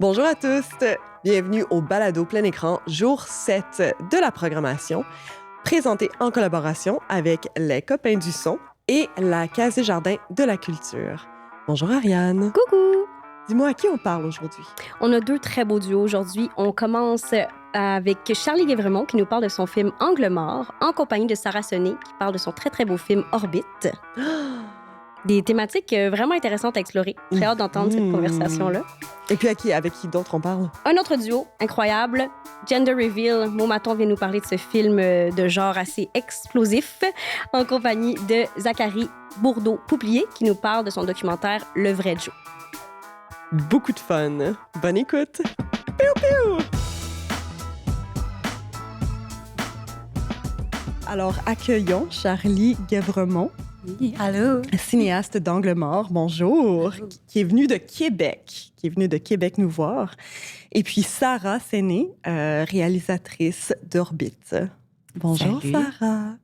Bonjour à tous, bienvenue au Balado plein écran, jour 7 de la programmation, présenté en collaboration avec les copains du son et la Case des Jardins de la Culture. Bonjour Ariane. Coucou! Dis-moi à qui on parle aujourd'hui? On a deux très beaux duos aujourd'hui. On commence avec Charlie Guévremont qui nous parle de son film Angle mort, en compagnie de Sarah Sonnet qui parle de son très très beau film Orbite. Des thématiques vraiment intéressantes à explorer. Très hâte d'entendre cette conversation-là. Et puis avec qui d'autre on parle? Un autre duo incroyable, Gender Reveal. Momaton vient nous parler de ce film de genre assez explosif en compagnie de Zachary Bourdeau-Pouplier qui nous parle de son documentaire Le vrai Joe. Beaucoup de fun. Bonne écoute. Piou, piou! Alors, accueillons Charlie Guévremont. Oui, allô? Cinéaste d'Angle mort, bonjour, qui est venu de Québec nous voir. Et puis Sarah Séné, réalisatrice d'Orbite. Bonjour. Salut. Sarah.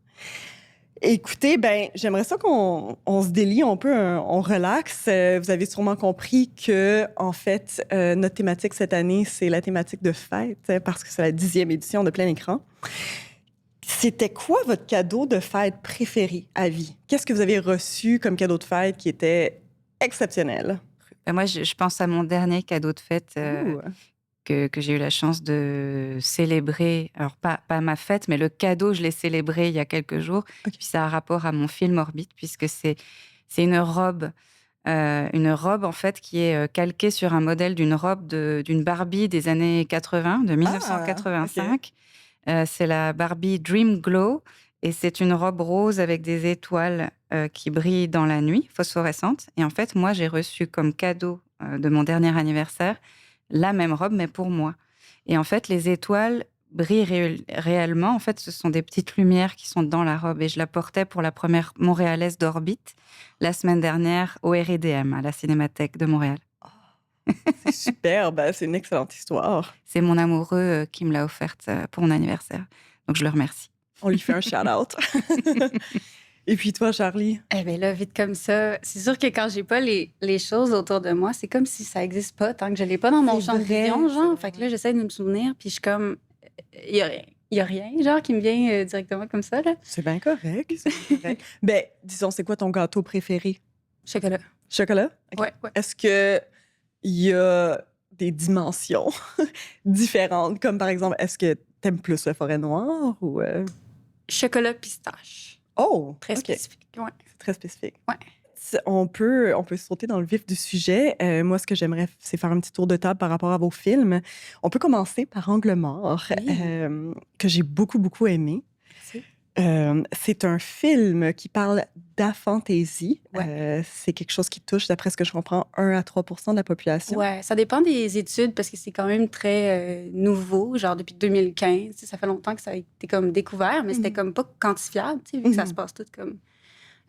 Écoutez, j'aimerais ça qu'on se délie un peu, on relaxe. Vous avez sûrement compris que, en fait, notre thématique cette année, c'est la thématique de fête, parce que c'est la 10e édition de Plein Écran. C'était quoi votre cadeau de fête préféré à vie? Qu'est-ce que vous avez reçu comme cadeau de fête qui était exceptionnel? Moi, je pense à mon dernier cadeau de fête que j'ai eu la chance de célébrer. Alors, pas ma fête, mais le cadeau, je l'ai célébré il y a quelques jours. Okay. Puis ça a rapport à mon film Orbite, puisque c'est une robe. Une robe, en fait, qui est calquée sur un modèle d'une robe d'une Barbie des années 80, de 1985. Okay. C'est la Barbie Dream Glow et c'est une robe rose avec des étoiles qui brillent dans la nuit, phosphorescentes. Et en fait, moi, j'ai reçu comme cadeau de mon dernier anniversaire la même robe, mais pour moi. Et en fait, les étoiles brillent réellement. En fait, ce sont des petites lumières qui sont dans la robe. Et je la portais pour la première montréalaise d'Orbite la semaine dernière au RIDM, à la Cinémathèque de Montréal. C'est superbe, c'est une excellente histoire. C'est mon amoureux qui me l'a offerte pour mon anniversaire. Donc, je le remercie. On lui fait un shout-out. Et puis toi, Charlie? Eh bien là, vite comme ça, c'est sûr que quand j'ai pas les choses autour de moi, c'est comme si ça existe pas tant que je l'ai pas dans mon champ de vision, genre. Fait que là, j'essaie de me souvenir, puis je suis comme... Il y a rien, genre, qui me vient directement comme ça, là. C'est bien correct, disons, c'est quoi ton gâteau préféré? Chocolat. Chocolat? Okay. Ouais. Est-ce que il y a des dimensions différentes, comme par exemple, est-ce que t'aimes plus la forêt noire ou... Chocolat pistache. Oh! Très spécifique, ouais. C'est très spécifique. Ouais. On peut sauter dans le vif du sujet. Moi, ce que j'aimerais, c'est faire un petit tour de table par rapport à vos films. On peut commencer par Angle mort, que j'ai beaucoup, beaucoup aimé. C'est un film qui parle d'aphantasie. Ouais. C'est quelque chose qui touche, d'après ce que je comprends, 1 à 3 % de la population. Ouais, ça dépend des études parce que c'est quand même très nouveau, genre depuis 2015. Ça fait longtemps que ça a été comme découvert, mais c'était comme pas quantifiable, vu que ça se passe tout comme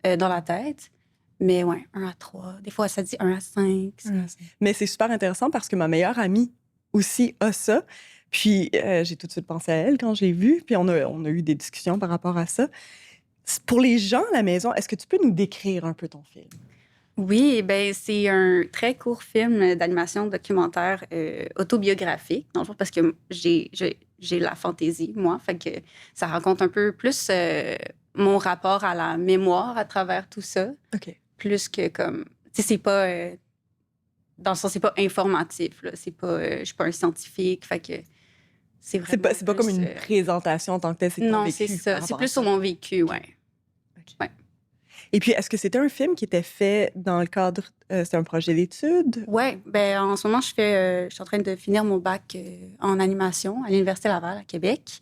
dans la tête. Mais ouais, 1 à 3. Des fois, ça dit 1 à 5. Mais c'est super intéressant parce que ma meilleure amie aussi a ça. Puis, j'ai tout de suite pensé à elle quand j'ai vu. Puis, on a eu des discussions par rapport à ça. Pour les gens à la maison, est-ce que tu peux nous décrire un peu ton film? Oui, c'est un très court film d'animation documentaire autobiographique, dans le fond, parce que j'ai la fantaisie, moi. Fait que ça raconte un peu plus mon rapport à la mémoire à travers tout ça. OK. Plus que comme... Tu sais, c'est pas... dans le sens, c'est pas informatif, là. C'est pas... je suis pas un scientifique, fait que... C'est pas comme une présentation en tant que telle, c'est ton vécu. Non, c'est ça. C'est plus sur mon vécu, ouais. Okay. Ouais. Et puis, est-ce que c'était un film qui était fait dans le cadre... c'est un projet d'études? Oui. En ce moment, je suis en train de finir mon bac en animation à l'Université Laval, à Québec.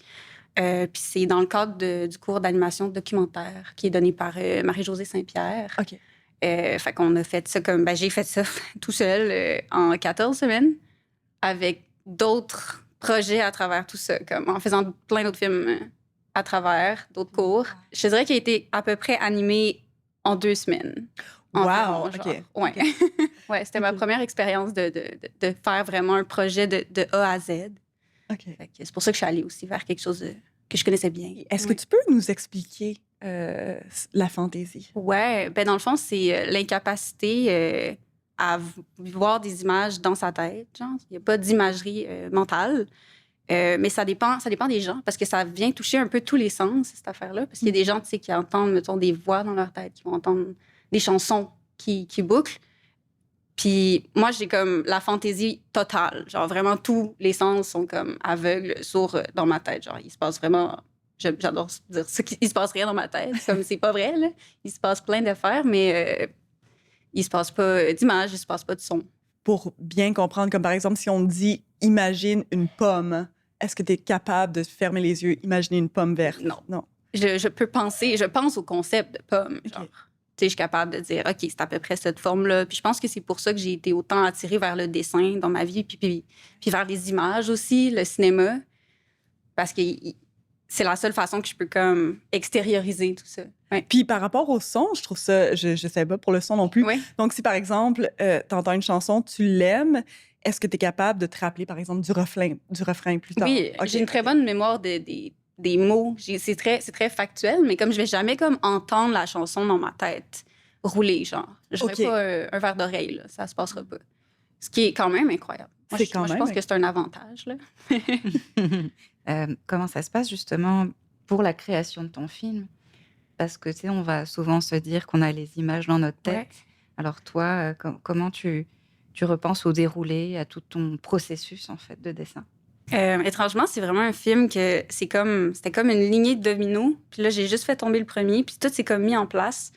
Puis c'est dans le cadre du cours d'animation documentaire qui est donné par Marie-Josée Saint-Pierre. OK. Fait qu'on a fait ça comme... j'ai fait ça tout seul en 14 semaines avec d'autres projets à travers tout ça, comme en faisant plein d'autres films à travers, d'autres cours. Je te dirais qu'il a été à peu près animé en 2 semaines. Wow! OK. Ouais. Ouais, c'était ma première expérience de faire vraiment un projet de A à Z. OK. C'est pour ça que je suis allée aussi vers quelque chose que je connaissais bien. Est-ce que tu peux nous expliquer la fantaisie? Ouais, dans le fond, c'est l'incapacité voir des images dans sa tête. Genre. Il n'y a pas d'imagerie mentale. Mais ça dépend des gens, parce que ça vient toucher un peu tous les sens, cette affaire-là. Parce qu'il y a des gens, tu sais, qui entendent, mettons, des voix dans leur tête, qui vont entendre des chansons qui bouclent. Puis moi, j'ai comme la fantaisie totale. Genre, vraiment, tous les sens sont comme aveugles, sourds dans ma tête. Genre, il se passe vraiment... J'adore dire ça, qu'il se passe rien dans ma tête. Comme c'est pas vrai, là. Il se passe plein d'affaires, mais il se passe pas d'images, il se passe pas de son. Pour bien comprendre, comme par exemple, si on dit « imagine une pomme », est-ce que tu es capable de fermer les yeux, imaginer une pomme verte? Non. Je peux penser, je pense au concept de pomme, genre. Okay. Tu sais, je suis capable de dire, OK, c'est à peu près cette forme-là. Puis je pense que c'est pour ça que j'ai été autant attirée vers le dessin dans ma vie, puis vers les images aussi, le cinéma. Parce que c'est la seule façon que je peux comme extérioriser tout ça. Ouais. Puis par rapport au son, je trouve ça, je savais pas pour le son non plus. Oui. Donc si par exemple, tu entends une chanson, tu l'aimes, est-ce que tu es capable de te rappeler par exemple du refrain plus tard? Oui, okay. J'ai une très bonne mémoire des mots. C'est très factuel, mais comme je vais jamais comme entendre la chanson dans ma tête rouler, genre. Je ferai pas un verre d'oreille, là. Ça se passera pas. Ce qui est quand même incroyable. Moi, je pense que c'est un avantage, là. Comment ça se passe justement pour la création de ton film? Parce que, tu sais, on va souvent se dire qu'on a les images dans notre tête. Ouais. Alors toi, comment tu repenses au déroulé, à tout ton processus, en fait, de dessin? Étrangement, c'est vraiment un film que c'était comme une lignée de dominos. Puis là, j'ai juste fait tomber le premier, puis tout s'est comme mis en place.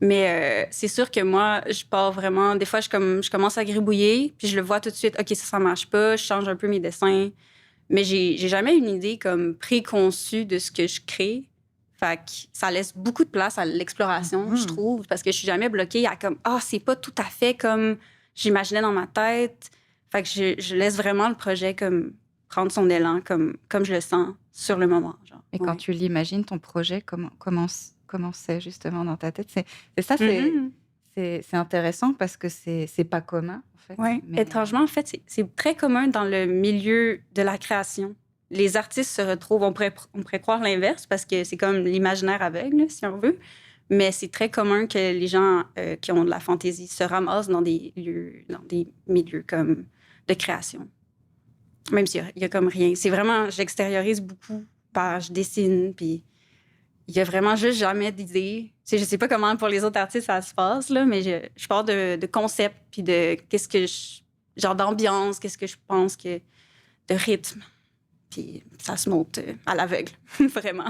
Mais c'est sûr que moi, je pars vraiment... Des fois, je commence à gribouiller, puis je le vois tout de suite. OK, ça marche pas. Je change un peu mes dessins. Mais j'ai jamais une idée comme préconçue de ce que je crée. Fait que ça laisse beaucoup de place à l'exploration, je trouve, parce que je suis jamais bloquée à comme « c'est pas tout à fait comme j'imaginais dans ma tête. » Fait que je laisse vraiment le projet comme prendre son élan comme je le sens sur le moment. Genre. Et quand tu l'imagines, ton projet, comment c'est justement dans ta tête? C'est intéressant parce que c'est pas commun, en fait. Oui, étrangement, en fait, c'est très commun dans le milieu de la création. Les artistes se retrouvent, on pourrait croire l'inverse parce que c'est comme l'imaginaire aveugle, si on veut. Mais c'est très commun que les gens qui ont de la fantaisie se ramassent dans des milieux comme de création. Même s'il y a comme rien. C'est vraiment, j'extériorise beaucoup, je dessine, puis il y a vraiment juste jamais d'idées. Tu sais, je sais pas comment pour les autres artistes ça se passe, là, mais je pars de concepts, puis de genre d'ambiance, qu'est-ce que je pense de rythme. Puis ça se monte à l'aveugle, vraiment.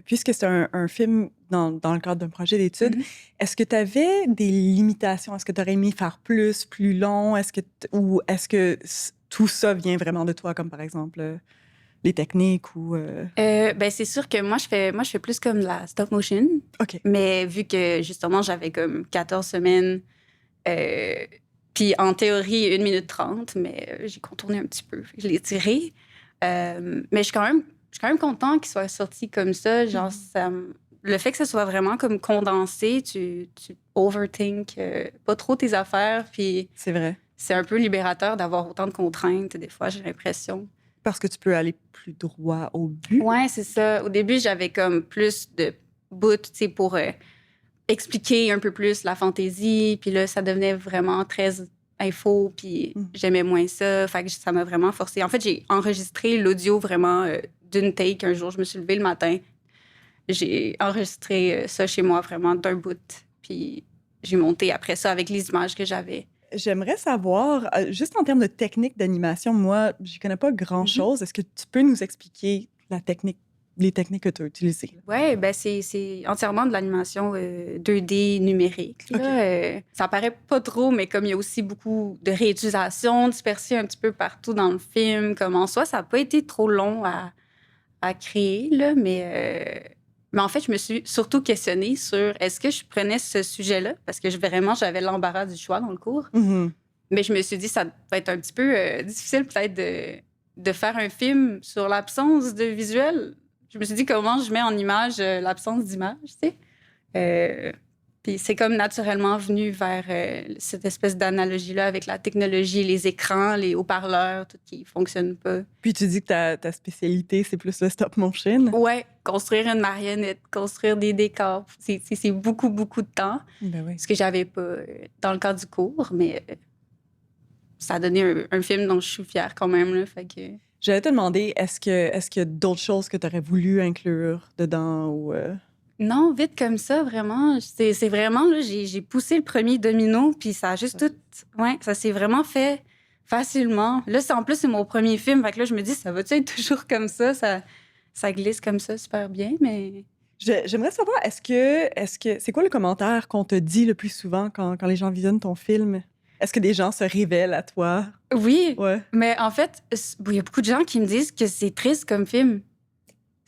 Puisque c'est un film dans le cadre d'un projet d'études, est-ce que tu avais des limitations? Est-ce que tu aurais aimé faire plus long? Ou est-ce que tout ça vient vraiment de toi, comme par exemple les techniques ou... Ben, c'est sûr que moi, je fais plus comme de la stop motion. OK. Mais vu que, justement, j'avais comme 14 semaines, puis en théorie, 1 minute 30, mais j'ai contourné un petit peu. Je l'ai tiré. Mais je suis quand même contente qu'il soit sorti comme ça. Genre, le fait que ça soit vraiment comme condensé, tu overthink pas trop tes affaires. Puis c'est vrai. C'est un peu libérateur d'avoir autant de contraintes, des fois, j'ai l'impression. Parce que tu peux aller plus droit au but. Oui, c'est ça. Au début, j'avais comme plus de bouts, tu sais, pour expliquer un peu plus la fantaisie. Puis là, ça devenait vraiment très info, puis j'aimais moins ça. Fait que ça m'a vraiment forcé. En fait, j'ai enregistré l'audio vraiment d'une take. Un jour, je me suis levée le matin. J'ai enregistré ça chez moi vraiment d'un bout. Puis j'ai monté après ça avec les images que j'avais. J'aimerais savoir, juste en termes de technique d'animation, moi, je connais pas grand-chose. Est-ce que tu peux nous expliquer les techniques que tu as utilisées? Oui, ben c'est entièrement de l'animation 2D numérique. Là. Okay. Ça paraît pas trop, mais comme il y a aussi beaucoup de réutilisation dispersée un petit peu partout dans le film, comme en soi, ça n'a pas été trop long à créer, là, mais en fait, je me suis surtout questionnée sur est-ce que je prenais ce sujet-là, parce que j'avais l'embarras du choix dans le cours. Mais je me suis dit, ça va être un petit peu difficile peut-être de faire un film sur l'absence de visuel. Je me suis dit, comment je mets en image l'absence d'image, tu sais? Puis c'est comme naturellement venu vers cette espèce d'analogie-là avec la technologie, les écrans, les haut-parleurs, tout qui ne fonctionne pas. Puis tu dis que ta spécialité, c'est plus le stop motion? Ouais, construire une marionnette, construire des décors. C'est beaucoup, beaucoup de temps. Ben oui. Ce que j'avais pas dans le cadre du cours, mais ça a donné un film dont je suis fière quand même. Là, fait que... J'allais te demander, est-ce qu'il y a d'autres choses que tu aurais voulu inclure dedans ou... Non, vite comme ça, vraiment. C'est vraiment, là, j'ai poussé le premier domino, puis ça a juste tout... Ouais, ça s'est vraiment fait facilement. Là, en plus, c'est mon premier film, fait que là, je me dis, ça va-tu être toujours comme ça? Ça glisse comme ça super bien, mais... J'aimerais savoir, est-ce que c'est quoi le commentaire qu'on te dit le plus souvent quand les gens visionnent ton film? Est-ce que des gens se révèlent à toi? Oui, Ouais. mais en fait, il y a beaucoup de gens qui me disent que c'est triste comme film.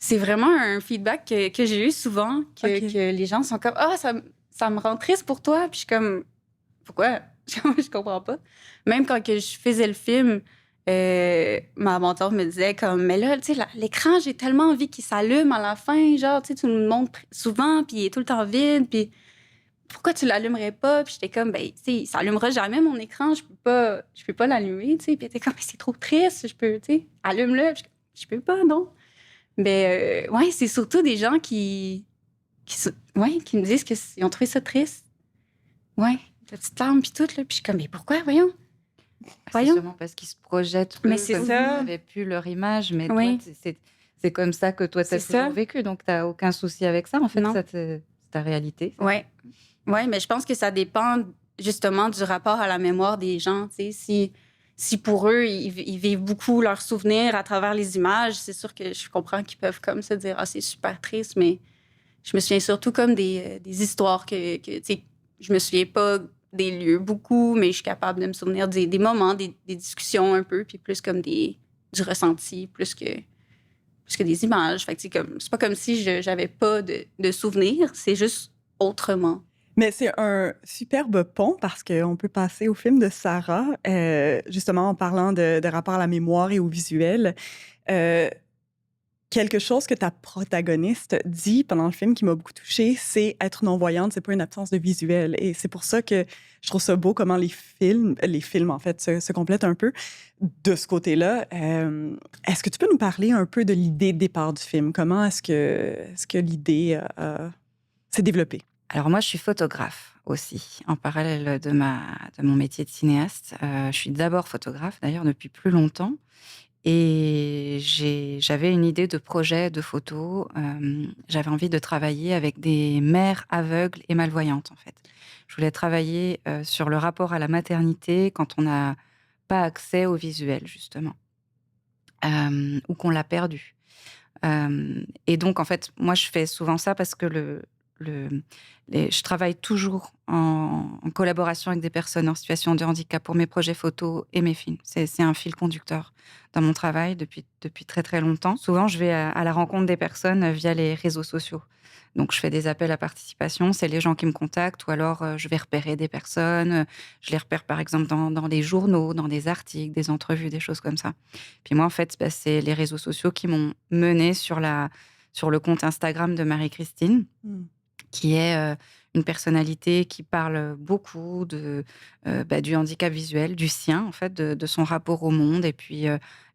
C'est vraiment un feedback que j'ai eu souvent, que les gens sont comme « Ah, ça me rend triste pour toi. » Puis je suis comme « Pourquoi? » Je comprends pas. Même quand que je faisais le film, ma mentor me disait comme « Mais là, tu sais, l'écran, j'ai tellement envie qu'il s'allume à la fin. Genre, tu sais, tu me le montres souvent, puis il est tout le temps vide. Puis pourquoi tu l'allumerais pas? » Puis j'étais comme « Ben, tu sais, il s'allumera jamais mon écran. Je peux pas l'allumer. » Tu sais, puis elle était comme « Mais c'est trop triste. Tu sais, allume-le. » Puis je peux pas, non. Mais ouais, c'est surtout des gens qui me disent qu'ils ont trouvé ça triste. Ouais, la petite larme puis tout, là. Puis je suis comme, mais pourquoi, voyons? C'est sûrement parce qu'ils se projettent. Mais c'est ça. Ils n'avaient plus leur image, mais oui. toi, c'est comme ça que toi, tu as toujours vécu. Donc, tu n'as aucun souci avec ça. En fait, c'est ta réalité. Oui, mais je pense que ça dépend justement du rapport à la mémoire des gens. Si pour eux, ils vivent beaucoup leurs souvenirs à travers les images, c'est sûr que je comprends qu'ils peuvent comme se dire « Ah, c'est super triste », mais je me souviens surtout comme des histoires que tu sais, je me souviens pas des lieux beaucoup, mais je suis capable de me souvenir des moments, des discussions un peu, puis plus comme du ressenti, plus que des images. Fait que c'est pas comme si j'avais pas de souvenirs, c'est juste autrement. Mais c'est un superbe pont parce qu'on peut passer au film de Sarah, justement en parlant de rapport à la mémoire et au visuel. Quelque chose que ta protagoniste dit pendant le film qui m'a beaucoup touchée, c'est être non-voyante, c'est pas une absence de visuel. Et c'est pour ça que je trouve ça beau comment les films en fait, se complètent un peu de ce côté-là. Est-ce que tu peux nous parler un peu de l'idée de départ du film? Comment est-ce que l'idée s'est développée? Alors moi, je suis photographe aussi, en parallèle de mon métier de cinéaste. Je suis d'abord photographe, d'ailleurs, depuis plus longtemps. Et j'avais une idée de projet de photo. J'avais envie de travailler avec des mères aveugles et malvoyantes, en fait. Je voulais travailler sur le rapport à la maternité quand on n'a pas accès au visuel, justement, ou qu'on l'a perdu. Et donc, en fait, moi, je fais souvent ça parce que je travaille toujours en collaboration avec des personnes en situation de handicap pour mes projets photos et mes films. C'est un fil conducteur dans mon travail depuis très, très longtemps. Souvent, je vais à la rencontre des personnes via les réseaux sociaux. Donc, je fais des appels à participation. C'est les gens qui me contactent ou alors je vais repérer des personnes. Je les repère, par exemple, dans les journaux, dans des articles, des entrevues, des choses comme ça. Puis moi, en fait, c'est les réseaux sociaux qui m'ont menée sur le compte Instagram de Marie-Christine, qui est une personnalité qui parle beaucoup du handicap visuel, du sien, en fait, de son rapport au monde. Et puis,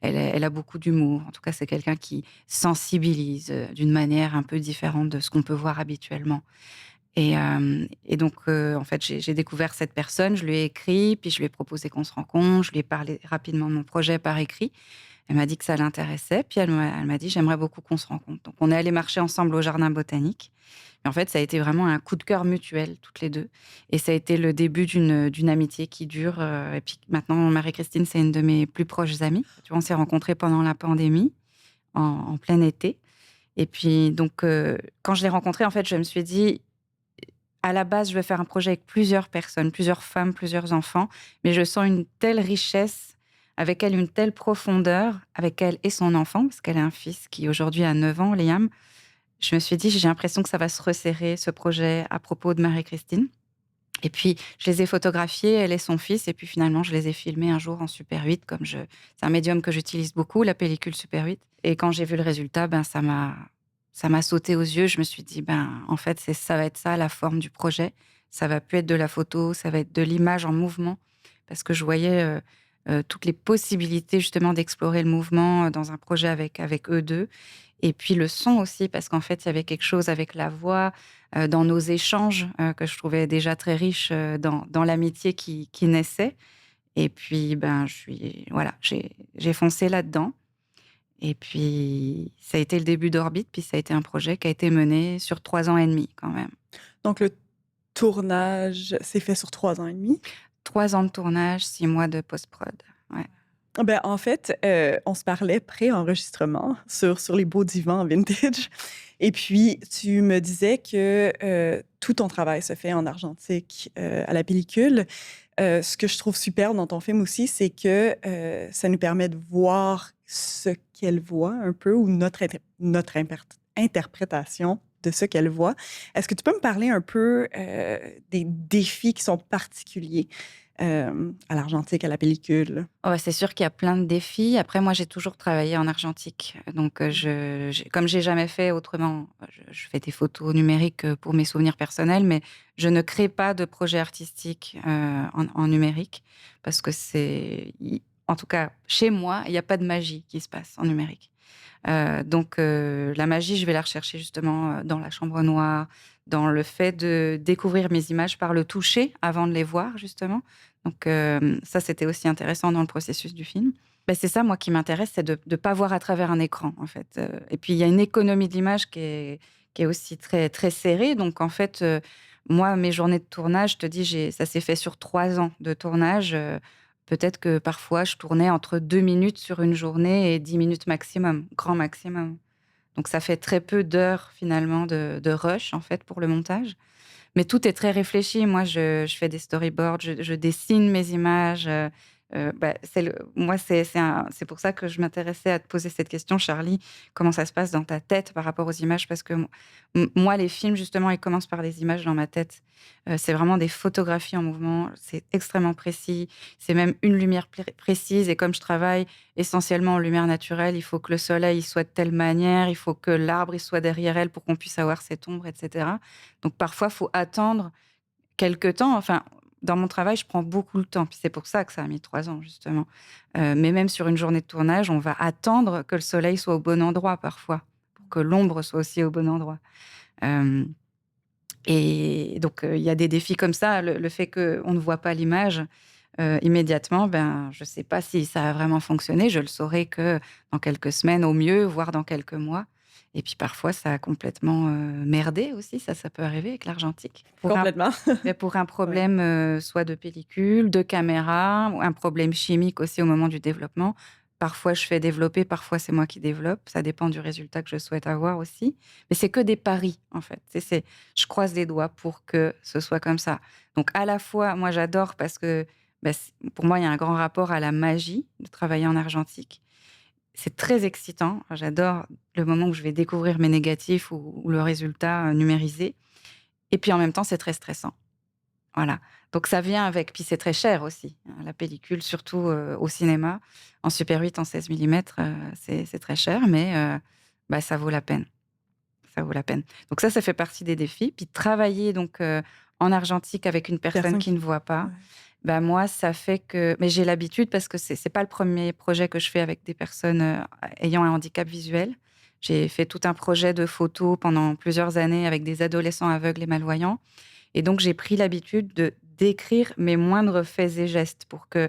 elle a beaucoup d'humour. En tout cas, c'est quelqu'un qui sensibilise d'une manière un peu différente de ce qu'on peut voir habituellement. Et donc, en fait, j'ai découvert cette personne, je lui ai écrit, puis je lui ai proposé qu'on se rencontre, je lui ai parlé rapidement de mon projet par écrit. Elle m'a dit que ça l'intéressait, puis elle m'a dit « J'aimerais beaucoup qu'on se rencontre ». Donc, on est allés marcher ensemble au jardin botanique. Et en fait, ça a été vraiment un coup de cœur mutuel, toutes les deux. Et ça a été le début d'une amitié qui dure. Et puis maintenant, Marie-Christine, c'est une de mes plus proches amies. Tu vois, on s'est rencontrés pendant la pandémie, en plein été. Et puis, donc, quand je l'ai rencontrée, en fait, je me suis dit, à la base, je veux faire un projet avec plusieurs personnes, plusieurs femmes, plusieurs enfants. Mais je sens une telle richesse, avec elle une telle profondeur, avec elle et son enfant, parce qu'elle a un fils qui aujourd'hui a 9 ans, Liam. Je me suis dit, j'ai l'impression que ça va se resserrer, ce projet, à propos de Marie-Christine. Et puis, je les ai photographiés, elle et son fils, et puis finalement, je les ai filmés un jour en Super 8, c'est un médium que j'utilise beaucoup, la pellicule Super 8. Et quand j'ai vu le résultat, ça m'a sauté aux yeux. Je me suis dit, en fait, ça va être ça, la forme du projet. Ça va plus être de la photo, ça va être de l'image en mouvement. Parce que je voyais toutes les possibilités justement d'explorer le mouvement dans un projet avec eux deux. Et puis le son aussi, parce qu'en fait, il y avait quelque chose avec la voix, dans nos échanges, que je trouvais déjà très riche, dans l'amitié qui naissait. Et puis, voilà, j'ai foncé là-dedans. Et puis, ça a été le début d'Orbite, puis ça a été un projet qui a été mené sur 3 ans et demi quand même. Donc, le tournage s'est fait sur 3 ans et demi? 3 ans de tournage, 6 mois de post-prod, ouais. Ben, en fait, on se parlait pré-enregistrement sur les beaux divans vintage. Et puis, tu me disais que tout ton travail se fait en argentique à la pellicule. Ce que je trouve super dans ton film aussi, c'est que ça nous permet de voir ce qu'elle voit un peu ou notre interprétation de ce qu'elle voit. Est-ce que tu peux me parler un peu des défis qui sont particuliers à l'argentique, à la pellicule? Oh, c'est sûr qu'il y a plein de défis. Après, moi, j'ai toujours travaillé en argentique. Donc, comme j'ai jamais fait autrement, je fais des photos numériques pour mes souvenirs personnels, mais je ne crée pas de projet artistique en numérique parce que en tout cas, chez moi, il n'y a pas de magie qui se passe en numérique. Donc, la magie, je vais la rechercher justement dans la chambre noire, dans le fait de découvrir mes images par le toucher avant de les voir, justement. Donc, ça, c'était aussi intéressant dans le processus du film. Ben, c'est ça, moi, qui m'intéresse, c'est de ne pas voir à travers un écran, en fait. Et puis, il y a une économie de l'image qui est aussi très, très serrée. Donc, en fait, moi, mes journées de tournage, je te dis, ça s'est fait sur 3 ans de tournage. Peut-être que parfois, je tournais entre 2 minutes sur une journée et 10 minutes maximum, grand maximum. Donc, ça fait très peu d'heures, finalement, de rush, en fait, pour le montage. Mais tout est très réfléchi. Moi, je fais des storyboards, je dessine mes images. Moi, c'est pour ça que je m'intéressais à te poser cette question, Charlie. Comment ça se passe dans ta tête par rapport aux images? Parce que moi, les films, justement, ils commencent par les images dans ma tête. C'est vraiment des photographies en mouvement. C'est extrêmement précis. C'est même une lumière précise. Et comme je travaille essentiellement en lumière naturelle, il faut que le soleil il soit de telle manière, il faut que l'arbre il soit derrière elle pour qu'on puisse avoir cette ombre, etc. Donc parfois, il faut attendre quelques temps. Enfin, dans mon travail, je prends beaucoup le temps. Puis c'est pour ça que ça a mis 3 ans, justement. Mais même sur une journée de tournage, on va attendre que le soleil soit au bon endroit parfois, pour que l'ombre soit aussi au bon endroit. Et donc, il y a des défis comme ça. Le fait qu'on ne voit pas l'image immédiatement, je ne sais pas si ça a vraiment fonctionné. Je le saurai que dans quelques semaines au mieux, voire dans quelques mois. Et puis parfois, ça a complètement merdé aussi. Ça peut arriver avec l'argentique. Complètement. Pour un problème soit de pellicule, de caméra, ou un problème chimique aussi au moment du développement. Parfois, je fais développer, parfois, c'est moi qui développe. Ça dépend du résultat que je souhaite avoir aussi. Mais c'est que des paris, en fait. Je croise les doigts pour que ce soit comme ça. Donc, à la fois, moi, j'adore parce que pour moi, il y a un grand rapport à la magie de travailler en argentique. C'est très excitant. J'adore le moment où je vais découvrir mes négatifs ou le résultat numérisé. Et puis, en même temps, c'est très stressant. Voilà. Donc, ça vient avec... Puis, c'est très cher aussi, hein, la pellicule, surtout au cinéma. En Super 8, en 16 mm, c'est très cher, mais ça vaut la peine. Ça vaut la peine. Donc, ça fait partie des défis. Puis, travailler donc, en argentique avec une personne qui ne voit pas... Ouais. Moi, ça fait que... Mais j'ai l'habitude parce que c'est pas le premier projet que je fais avec des personnes ayant un handicap visuel. J'ai fait tout un projet de photos pendant plusieurs années avec des adolescents aveugles et malvoyants. Et donc, j'ai pris l'habitude de décrire mes moindres faits et gestes pour que,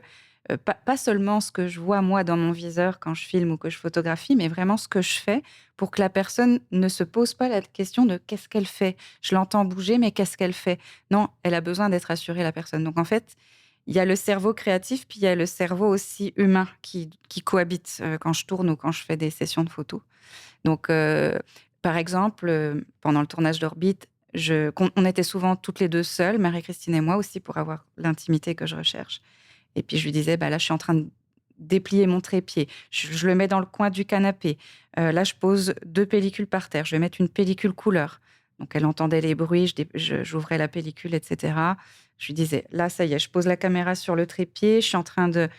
pas seulement ce que je vois moi dans mon viseur quand je filme ou que je photographie, mais vraiment ce que je fais pour que la personne ne se pose pas la question de qu'est-ce qu'elle fait. Je l'entends bouger, mais qu'est-ce qu'elle fait? Non, elle a besoin d'être assurée, la personne. Donc, en fait, il y a le cerveau créatif, puis il y a le cerveau aussi humain qui cohabite quand je tourne ou quand je fais des sessions de photos. Donc, par exemple, pendant le tournage d'Orbite, on était souvent toutes les deux seules, Marie-Christine et moi aussi, pour avoir l'intimité que je recherche. Et puis, je lui disais, là, je suis en train de déplier mon trépied. Je le mets dans le coin du canapé. Là, je pose 2 pellicules par terre. Je vais mettre une pellicule couleur. Donc, elle entendait les bruits, j'ouvrais la pellicule, etc. Je lui disais, là, ça y est, je pose la caméra sur le trépied, je suis en train de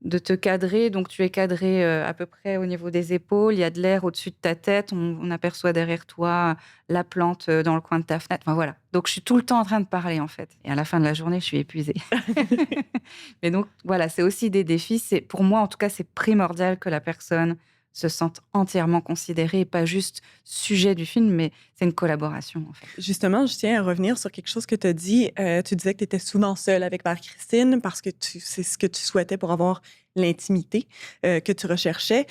de te cadrer. Donc, tu es cadré à peu près au niveau des épaules. Il y a de l'air au-dessus de ta tête. On aperçoit derrière toi la plante dans le coin de ta fenêtre. Enfin, voilà. Donc, je suis tout le temps en train de parler, en fait. Et à la fin de la journée, je suis épuisée. Mais donc, voilà, c'est aussi des défis. Pour moi, en tout cas, c'est primordial que la personne se sente entièrement considérée et pas juste sujet du film, mais c'est une collaboration, en fait. Justement, je tiens à revenir sur quelque chose que tu as dit. Tu disais que tu étais souvent seule avec Marie-Christine parce que c'est ce que tu souhaitais pour avoir l'intimité que tu recherchais.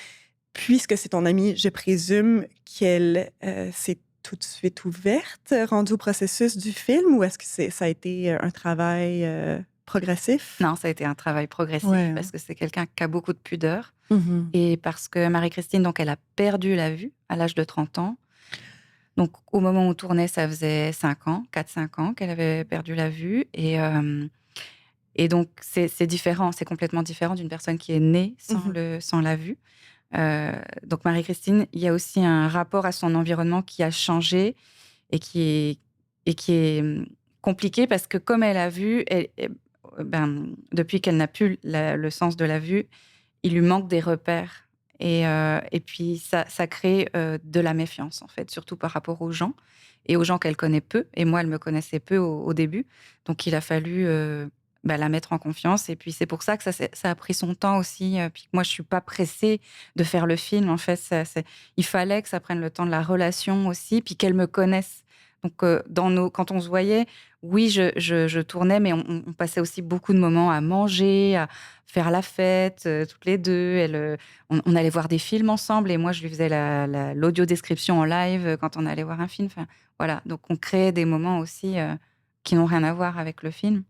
Puisque c'est ton amie, je présume qu'elle s'est tout de suite ouverte, rendue au processus du film, ou est-ce que ça a été un travail progressif? Non, ça a été un travail progressif parce que c'est quelqu'un qui a beaucoup de pudeur. Et parce que Marie-Christine, donc, elle a perdu la vue à l'âge de 30 ans. Donc, au moment où on tournait, ça faisait 4-5 ans qu'elle avait perdu la vue. Et donc, c'est différent, c'est complètement différent d'une personne qui est née sans la vue. Donc, Marie-Christine, il y a aussi un rapport à son environnement qui a changé et qui est compliqué parce que comme elle a vu, depuis qu'elle n'a plus le sens de la vue, il lui manque des repères. Et puis, ça crée de la méfiance, en fait, surtout par rapport aux gens et aux gens qu'elle connaît peu. Et moi, elle me connaissait peu au début. Donc, il a fallu la mettre en confiance. Et puis, c'est pour ça que ça a pris son temps aussi. Puis moi, je ne suis pas pressée de faire le film. En fait, il fallait que ça prenne le temps de la relation aussi, puis qu'elle me connaisse. Donc, quand on se voyait, oui, je tournais, mais on passait aussi beaucoup de moments à manger, à faire la fête, toutes les deux. On allait voir des films ensemble et moi, je lui faisais l'audio-description en live quand on allait voir un film. Enfin, voilà. Donc, on créait des moments aussi qui n'ont rien à voir avec le film.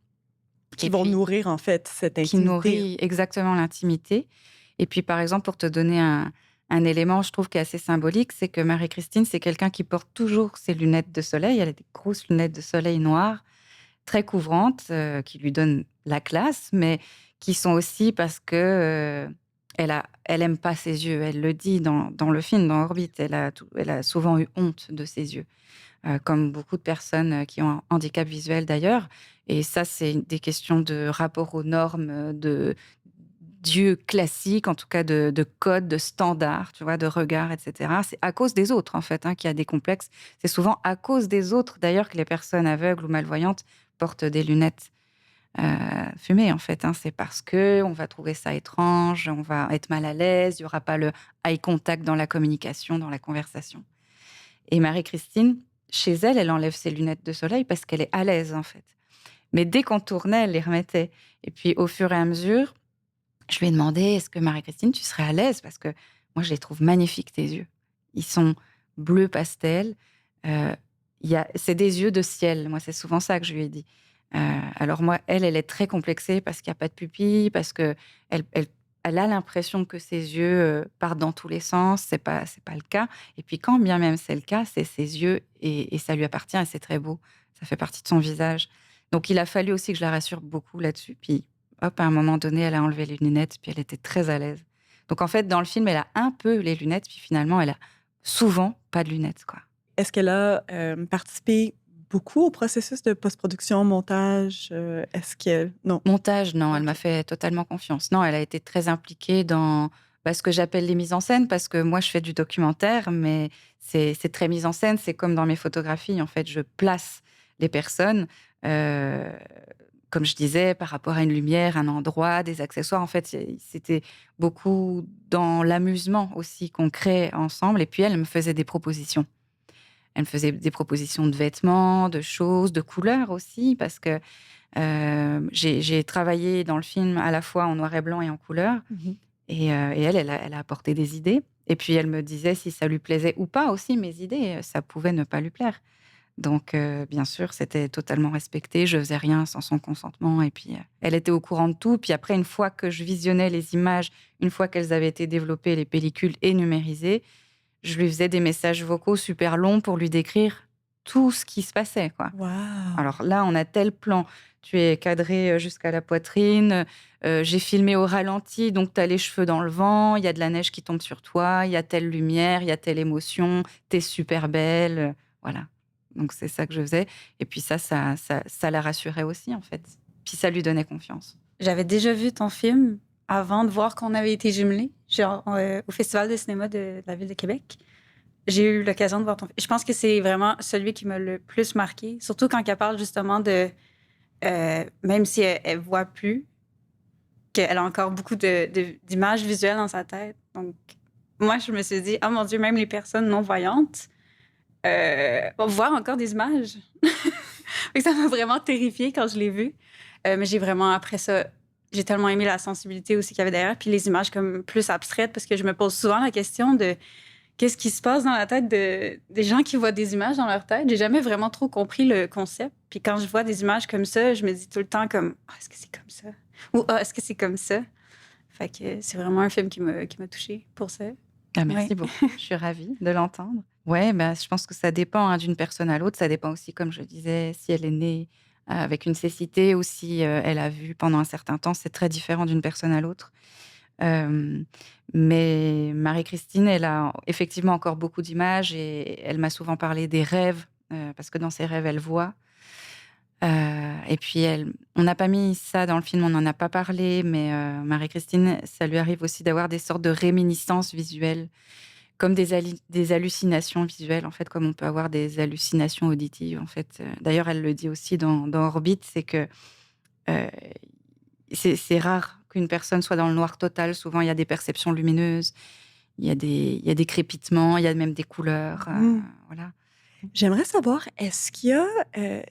Qui vont nourrir, en fait, cette intimité. Qui nourrit exactement l'intimité. Et puis, par exemple, pour te donner un élément, je trouve, qui est assez symbolique, c'est que Marie-Christine, c'est quelqu'un qui porte toujours ses lunettes de soleil. Elle a des grosses lunettes de soleil noires, très couvrantes, qui lui donnent la classe, mais qui sont aussi parce que elle aime pas ses yeux. Elle le dit dans le film, dans Orbite. Elle a souvent eu honte de ses yeux, comme beaucoup de personnes qui ont un handicap visuel d'ailleurs. Et ça, c'est des questions de rapport aux normes, d'yeux classiques, en tout cas de codes, de standards, tu vois, de regard, etc. C'est à cause des autres, en fait, qu'il y a des complexes. C'est souvent à cause des autres, d'ailleurs, que les personnes aveugles ou malvoyantes portent des lunettes fumées, en fait. C'est parce qu'on va trouver ça étrange, on va être mal à l'aise, il n'y aura pas le eye contact dans la communication, dans la conversation. Et Marie-Christine, chez elle, elle enlève ses lunettes de soleil parce qu'elle est à l'aise, en fait. Mais dès qu'on tournait, elle les remettait. Et puis, au fur et à mesure, je lui ai demandé, est-ce que Marie-Christine, tu serais à l'aise? Parce que moi, je les trouve magnifiques, tes yeux. Ils sont bleu pastel. C'est des yeux de ciel. Moi, c'est souvent ça que je lui ai dit. Alors moi, elle est très complexée parce qu'il n'y a pas de pupille, parce qu'elle a l'impression que ses yeux partent dans tous les sens. C'est pas le cas. Et puis, quand bien même c'est le cas, c'est ses yeux et ça lui appartient et c'est très beau. Ça fait partie de son visage. Donc, il a fallu aussi que je la rassure beaucoup là-dessus. Puis, hop, à un moment donné, elle a enlevé les lunettes, puis elle était très à l'aise. Donc, en fait, dans le film, elle a un peu les lunettes, puis finalement, elle a souvent pas de lunettes, quoi. Est-ce qu'elle a participé beaucoup au processus de post-production, montage? Non. Montage, non, elle m'a fait totalement confiance. Non, elle a été très impliquée dans ce que j'appelle les mises en scène, parce que moi, je fais du documentaire, mais c'est très mise en scène. C'est comme dans mes photographies, en fait, je place les personnes, comme je disais, par rapport à une lumière, un endroit, des accessoires. En fait, c'était beaucoup dans l'amusement aussi qu'on crée ensemble. Et puis, elle me faisait des propositions. Elle me faisait des propositions de vêtements, de choses, de couleurs aussi, parce que j'ai travaillé dans le film à la fois en noir et blanc et en couleur. Et elle a apporté des idées. Et puis, elle me disait si ça lui plaisait ou pas aussi, mes idées. Ça pouvait ne pas lui plaire. Donc, bien sûr, c'était totalement respecté. Je faisais rien sans son consentement. Et puis, elle était au courant de tout. Puis après, une fois que je visionnais les images, une fois qu'elles avaient été développées, les pellicules et numérisées, je lui faisais des messages vocaux super longs pour lui décrire tout ce qui se passait, quoi. Wow. Alors là, on a tel plan. Tu es cadré jusqu'à la poitrine. J'ai filmé au ralenti, donc tu as les cheveux dans le vent. Il y a de la neige qui tombe sur toi. Il y a telle lumière, il y a telle émotion. T'es super belle. Voilà. Donc, c'est ça que je faisais. Et puis ça la rassurait aussi, en fait. Puis ça lui donnait confiance. J'avais déjà vu ton film avant de voir qu'on avait été jumelés, genre au Festival de cinéma de la Ville de Québec. J'ai eu l'occasion de voir ton film. Je pense que c'est vraiment celui qui m'a le plus marqué, surtout quand elle parle justement de... même si elle voit plus, qu'elle a encore beaucoup d'images visuelles dans sa tête. Donc, moi, je me suis dit, oh mon Dieu, même les personnes non-voyantes vont voir encore des images. Et ça m'a vraiment terrifiée quand je l'ai vu. Mais j'ai vraiment, après ça, j'ai tellement aimé la sensibilité aussi qu'il y avait derrière, puis les images comme plus abstraites, parce que je me pose souvent la question de qu'est-ce qui se passe dans la tête des gens qui voient des images dans leur tête. J'ai jamais vraiment trop compris le concept. Puis quand je vois des images comme ça, je me dis tout le temps comme « Ah, est-ce que c'est comme ça? » ou « Ah, est-ce que c'est comme ça? » Fait que c'est vraiment un film qui m'a touchée pour ça. Ah, merci beaucoup, je suis ravie de l'entendre. Ouais, bah, je pense que ça dépend d'une personne à l'autre. Ça dépend aussi, comme je disais, si elle est née avec une cécité ou si elle a vu pendant un certain temps. C'est très différent d'une personne à l'autre. Mais Marie-Christine, elle a effectivement encore beaucoup d'images et elle m'a souvent parlé des rêves, parce que dans ses rêves, elle voit. Et puis, on n'a pas mis ça dans le film, on n'en a pas parlé, mais Marie-Christine, ça lui arrive aussi d'avoir des sortes de réminiscences visuelles, comme des hallucinations visuelles, en fait, comme on peut avoir des hallucinations auditives, en fait. D'ailleurs, elle le dit aussi dans Orbit, c'est que c'est rare qu'une personne soit dans le noir total. Souvent, il y a des perceptions lumineuses, il y a des crépitements, il y a même des couleurs. Voilà. J'aimerais savoir, est-ce qu'il y a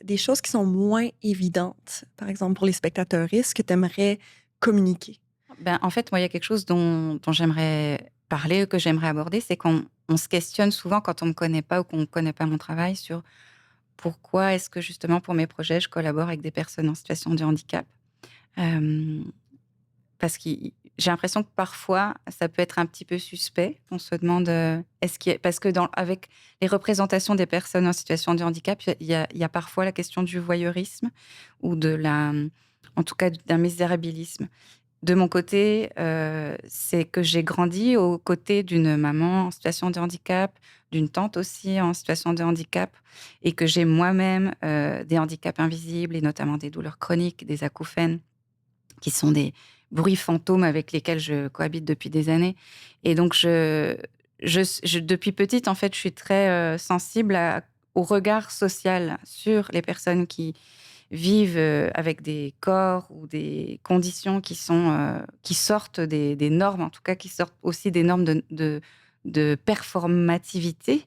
des choses qui sont moins évidentes, par exemple pour les spectateuristes, que tu aimerais communiquer? En fait, moi, il y a quelque chose dont j'aimerais parler, que j'aimerais aborder, c'est qu'on se questionne souvent quand on ne me connaît pas ou qu'on ne connaît pas mon travail sur pourquoi est-ce que justement pour mes projets, je collabore avec des personnes en situation de handicap. Parce que j'ai l'impression que parfois, ça peut être un petit peu suspect. On se demande, parce que avec les représentations des personnes en situation de handicap, il y a parfois la question du voyeurisme ou en tout cas, d'un misérabilisme. De mon côté, c'est que j'ai grandi aux côtés d'une maman en situation de handicap, d'une tante aussi en situation de handicap, et que j'ai moi-même des handicaps invisibles, et notamment des douleurs chroniques, des acouphènes, qui sont des bruits fantômes avec lesquels je cohabite depuis des années. Et donc, depuis petite, en fait, je suis très sensible au regard social sur les personnes qui vivent avec des corps ou des conditions qui sortent des normes, en tout cas qui sortent aussi des normes de performativité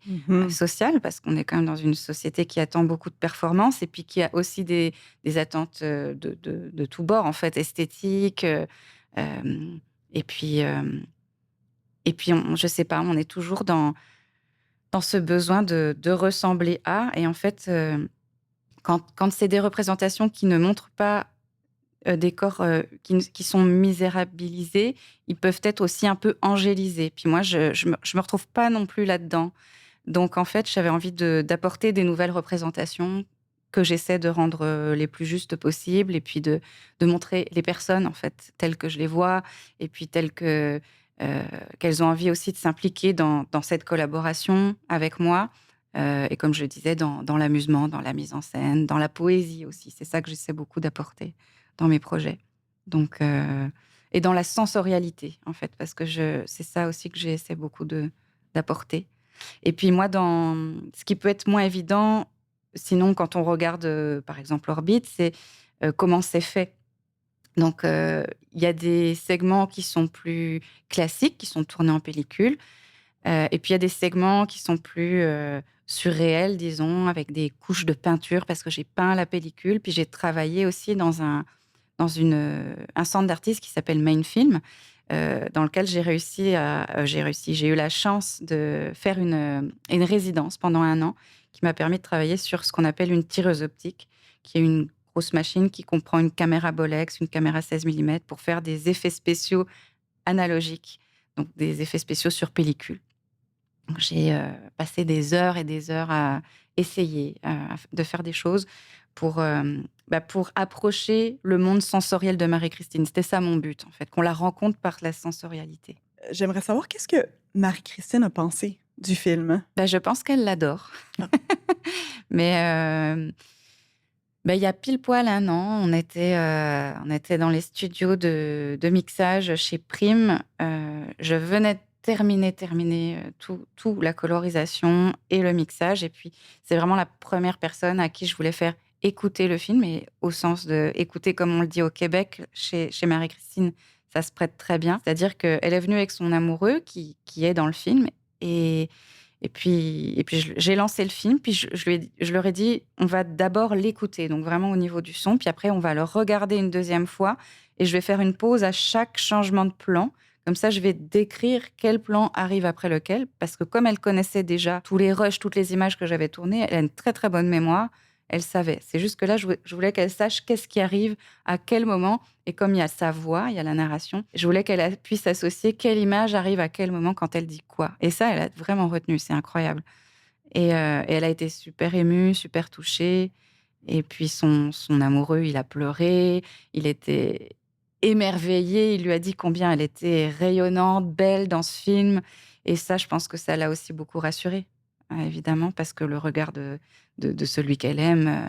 sociale, parce qu'on est quand même dans une société qui attend beaucoup de performance et puis qui a aussi des attentes de tous bords, en fait, esthétiques. Et puis, je sais pas, on est toujours dans ce besoin de ressembler à. Et en fait, quand c'est des représentations qui ne montrent pas des corps qui sont misérabilisés, ils peuvent être aussi un peu angélisés. Puis moi, je me retrouve pas non plus là-dedans. Donc en fait, j'avais envie d'apporter des nouvelles représentations que j'essaie de rendre les plus justes possibles, et puis de montrer les personnes, en fait, telles que je les vois, et puis telles qu'elles ont envie aussi de s'impliquer dans cette collaboration avec moi. Et comme je le disais, dans l'amusement, dans la mise en scène, dans la poésie aussi. C'est ça que j'essaie beaucoup d'apporter dans mes projets. Donc, et dans la sensorialité, en fait, parce que c'est ça aussi que j'essaie beaucoup d'apporter. Et puis moi, ce qui peut être moins évident, sinon quand on regarde, par exemple, Orbit, c'est comment c'est fait. Donc, il y a des segments qui sont plus classiques, qui sont tournés en pellicule. Et puis, il y a des segments qui sont plus surréels, disons, avec des couches de peinture, parce que j'ai peint la pellicule. Puis, j'ai travaillé aussi dans un centre d'artistes qui s'appelle Main Film, dans lequel j'ai eu la chance de faire une résidence pendant 1 an, qui m'a permis de travailler sur ce qu'on appelle une tireuse optique, qui est une grosse machine qui comprend une caméra Bolex, une caméra 16 mm, pour faire des effets spéciaux analogiques, donc des effets spéciaux sur pellicule. Donc, j'ai passé des heures et des heures à essayer de faire des choses pour approcher le monde sensoriel de Marie-Christine. C'était ça mon but, en fait, qu'on la rencontre par la sensorialité. J'aimerais savoir qu'est-ce que Marie-Christine a pensé du film? Je pense qu'elle l'adore. Mais Ben, il y a pile poil un an, on était dans les studios de mixage chez Prime. Je venais de terminer tout, la colorisation et le mixage. Et puis, c'est vraiment la première personne à qui je voulais faire écouter le film, et au sens de écouter, comme on le dit au Québec, chez Marie-Christine, ça se prête très bien. C'est-à-dire qu'elle est venue avec son amoureux qui est dans le film, et puis j'ai lancé le film, puis je leur ai dit, on va d'abord l'écouter, donc vraiment au niveau du son, puis après on va le regarder une deuxième fois, et je vais faire une pause à chaque changement de plan. Comme ça, je vais décrire quel plan arrive après lequel, parce que comme elle connaissait déjà tous les rushs, toutes les images que j'avais tournées, elle a une très très bonne mémoire, elle savait. C'est juste que là, je voulais qu'elle sache qu'est-ce qui arrive, à quel moment, et comme il y a sa voix, il y a la narration, je voulais qu'elle puisse associer quelle image arrive à quel moment quand elle dit quoi. Et ça, elle a vraiment retenu, c'est incroyable. Et elle a été super émue, super touchée. Et puis son amoureux, il a pleuré, il était émerveillé, il lui a dit combien elle était rayonnante, belle dans ce film. Et ça, je pense que ça l'a aussi beaucoup rassurée, évidemment, parce que le regard de celui qu'elle aime,